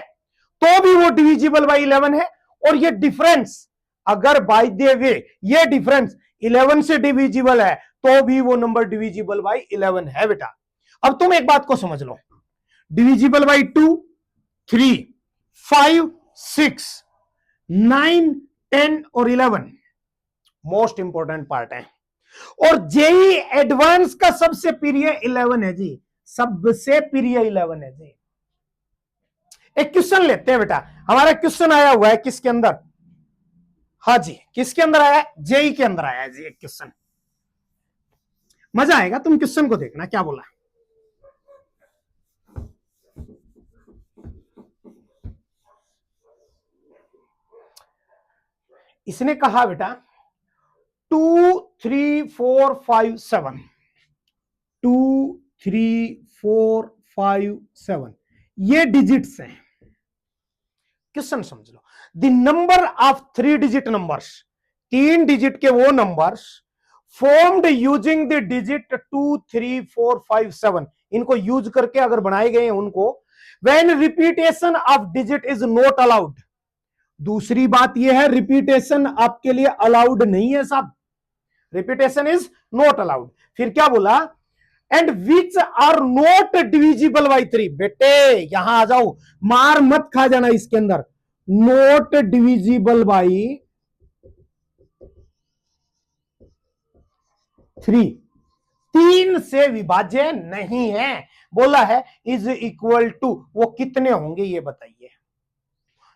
तो भी वो डिविजिबल बाय 11 है, और ये डिफरेंस अगर बाय द वे ये डिफरेंस 11 से डिविजिबल है तो भी वो नंबर डिविजिबल बाय 11 है बेटा। अब तुम एक बात को समझ लो, डिविजिबल बाय 2, 3, 5, 6, 9, 10 और 11 मोस्ट इंपॉर्टेंट पार्ट है। और जेई एडवांस का सबसे प्रिय 11 है जी, सबसे प्रिय 11 है जी। एक क्वेश्चन लेते हैं बेटा, हमारा क्वेश्चन आया हुआ है किसके अंदर, हाँ जी किसके अंदर आया है, जेई के अंदर आया है जी एक क्वेश्चन। मजा आएगा, तुम क्वेश्चन को देखना क्या बोला। इसने कहा बेटा 2 3 4 5 7, 2 3 4 5 7 ये डिजिट्स हैं। क्वेश्चन समझ लो, the number of 3 digit numbers, 3 digit के वो numbers formed using the digit 2 3 4 5 7, इनको यूज करके अगर बनाए गए हैं उनको, when repetition of digit is not allowed. दूसरी बात यह है रिपीटेशन आपके लिए अलाउड नहीं है साहब, रिपीटेशन इज नॉट अलाउड। फिर क्या बोला, and which are not divisible by 3। बेटे यहां आ जाओ, मार मत खा जाना इसके अंदर, नॉट डिविजिबल बाई 3, 3 से विभाज्य नहीं है। बोला है इज इक्वल टू, वो कितने होंगे ये बताइए।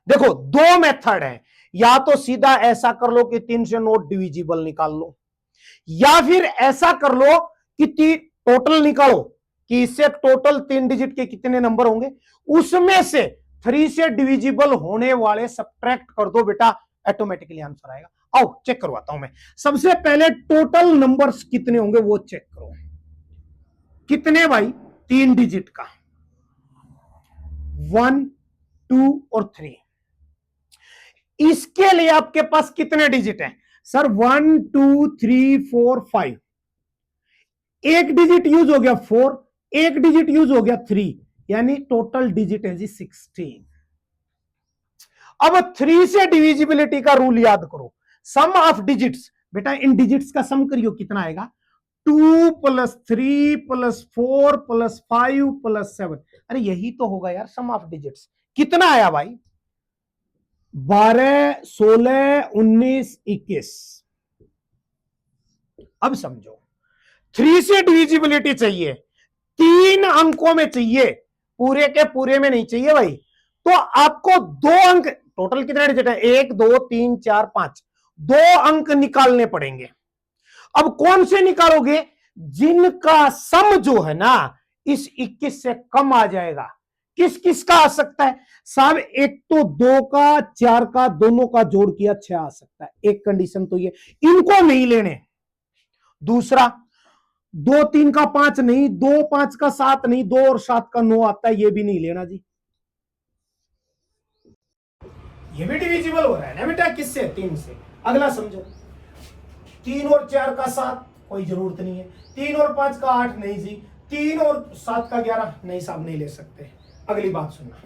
देखो दो मेथड है, या तो सीधा ऐसा कर लो कि 3 से नॉट डिविजिबल निकाल लो, या फिर ऐसा कर लो कि टोटल निकालो कि इससे टोटल 3 डिजिट के कितने नंबर होंगे, उसमें से 3 से डिविजिबल होने वाले सब्ट्रैक्ट कर दो बेटा, ऑटोमेटिकली आंसर आएगा। आओ चेक करवाता हूं मैं। सबसे पहले टोटल नंबर्स कितने होंगे वो चेक करो। कितने भाई, 3 डिजिट का, 1 2 और 3। इसके लिए आपके पास कितने डिजिट हैं सर, 1 2 3 4 5, एक डिजिट यूज हो गया 4, एक डिजिट यूज हो गया 3, यानी टोटल डिजिट है जी 16। अब 3 से डिविजिबिलिटी का रूल याद करो, सम ऑफ डिजिट्स, बेटा इन डिजिट्स का सम करियो कितना आएगा, 2 + 3 + 4 + 5 + 7। अरे यही तो होगा यार सम ऑफ डिजिट्स। कितना आया भाई, 12 16 19 21। अब समझो 3 से डिविजिबिलिटी चाहिए, 3 अंकों में चाहिए, पूरे के पूरे में नहीं चाहिए भाई। तो आपको 2 अंक, टोटल कितने डिजिट है, 1 2 3 4 5, 2 अंक निकालने पड़ेंगे। अब कौन से निकालोगे, जिनका सम जो है ना इस 21 से कम आ जाएगा। किस किस का आ सकता है साहब, एक तो 2 का 4 का दोनों का जोड़ किया 6 आ सकता है, एक कंडीशन तो ये, इनको नहीं लेने। दूसरा 2 3 का 5 नहीं, 2 5 का 7 नहीं, 2 और 7 का 9 आता है, ये भी नहीं लेना जी। ये भी डिविजिबल हो रहा है ना बेटा, किससे, 3 से। अगला समझो, 3 और 4 का 7, कोई जरूरत नहीं है। 3 और 5 का 8, नहीं जी। 3 और 7 का 11, नहीं साहब नहीं ले सकते। अगली बात सुनना,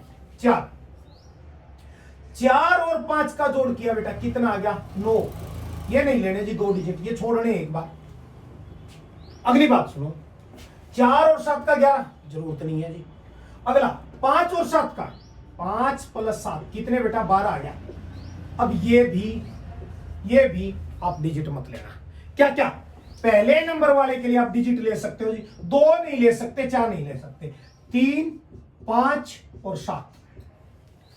4 और 5 का जोड़ किया बेटा, कितना आ गया, 9, ये नहीं लेने जी, 2 डिजिट ये छोड़ने एक बार। अगली बात सुनो, 4 और 7 का 11, जरूरत नहीं है जी। अगला 5 और 7 का, 5 + 7 कितने बेटा, 12 आ गया। अब ये भी आप डिजिट मत लेना। क्या क्या, पहले नंबर वाले के लिए आप डिजिट ले सकते हो जी, 2 नहीं ले सकते, 4 नहीं ले सकते, 3 5 और 7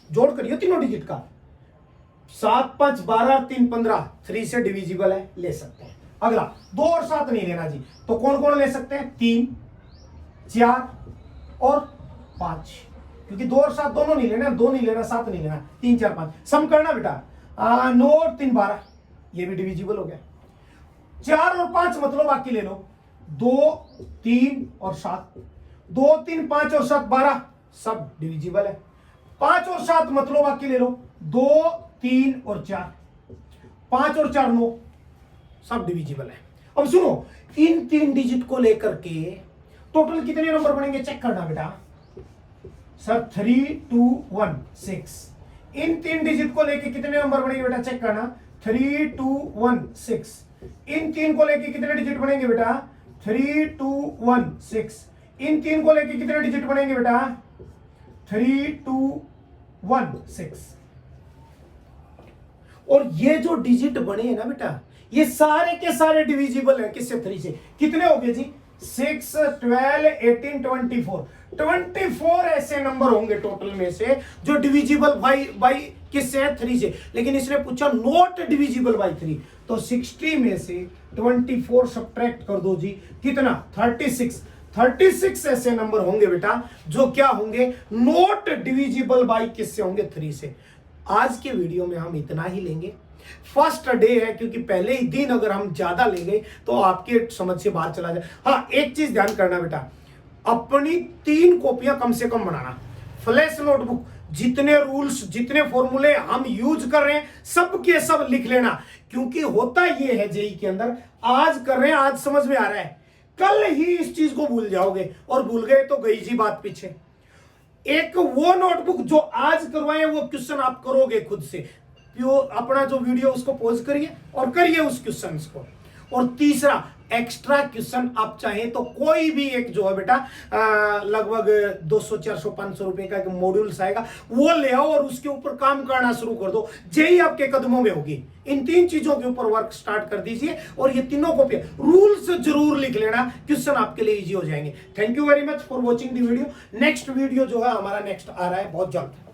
जोड़ करियो तीनों डिजिट का, 7 5 12 3 15, 3 से डिविजिबल है, ले सकते हैं। अगला 2 और 7 नहीं लेना जी, तो कौन कौन ले सकते हैं, 3 4 और 5, क्योंकि 2 और 7 दोनों नहीं लेना, 2 नहीं लेना 7 नहीं लेना, 3 4 5 सम करना बेटा, 9 और 3 12, ये भी डिविजिबल हो गया। 4 और 5 मतलब बाकी ले लो, 2 3 और 7, 2 3 5 और 7 12, सब डिविजिबल है। 5 और 7 मतलब बाकी ले लो, 2 3 और 4, 5 और 4 9, सब डिविजिबल है। अब सुनो, इन 3 डिजिट को लेकर के टोटल कितने नंबर बनेंगे चेक करना बेटा, सर 3 2 1 6। इन 3 डिजिट को लेके कितने नंबर बनेंगे बेटा चेक करना, 3 2 1 6। इन 3 को लेके कितने डिजिट बनेंगे बेटा, 3 2 1 6। इन 3 को लेके कितने डिजिट बनेंगे बेटा, 3 2 1 6। और ये जो डिजिट बने हैं ना बेटा, ये सारे के सारे डिविजिबल है, किससे, 3 से। कितने हो गए जी, 6, 12, 18, 24 24 ऐसे नंबर होंगे टोटल में से जो डिविजिबल बाई किससे है? 3 से। लेकिन इसने पूछा नॉट डिविजिबल बाई 3, तो 60 में से 24 सब्ट्रैक्ट कर दो जी, कितना? 36। 36 ऐसे नंबर होंगे बेटा जो क्या होंगे? नॉट डिविजिबल बाई किससे होंगे? 3 से। आज के वीडियो में हम इतना ही लेंगे। फर्स्ट डे है, क्योंकि पहले ही दिन अगर हम ज्यादा लेंगे तो आपके समझ से बाहर चला जाए। हाँ, एक चीज ध्यान करना बेटा, अपनी 3 कॉपियां कम से कम बनाना। फ्लैश नोटबुक, जितने रूल्स जितने फॉर्मूले हम यूज कर रहे हैं सब के सब लिख लेना, क्योंकि होता ये है जेई के अंदर, आज कर रहे हैं, आज समझ में आ रहा है, कल ही इस चीज को भूल जाओगे, और भूल गए तो गई जी बात पीछे। एक वो नोटबुक जो आज करवाए वो क्वेश्चन आप करोगे खुद से, अपना जो वीडियो उसको पॉज करिए और करिए उस क्वेश्चन को। और तीसरा, एक्स्ट्रा क्वेश्चन आप चाहें तो कोई भी एक जो है बेटा लगभग 200, 400, 500 रुपए का एक मॉड्यूल्स आएगा, वो ले आओ और उसके ऊपर काम करना शुरू कर दो। जेई आपके कदमों में होगी। इन 3 चीजों के ऊपर वर्क स्टार्ट कर दीजिए, और ये तीनों कॉपी रूल्स जरूर लिख लेना, क्वेश्चन आपके लिए इजी हो जाएंगे। Thank you very much for watching the video. Next video जो है हमारा नेक्स्ट आ रहा है बहुत जल्द।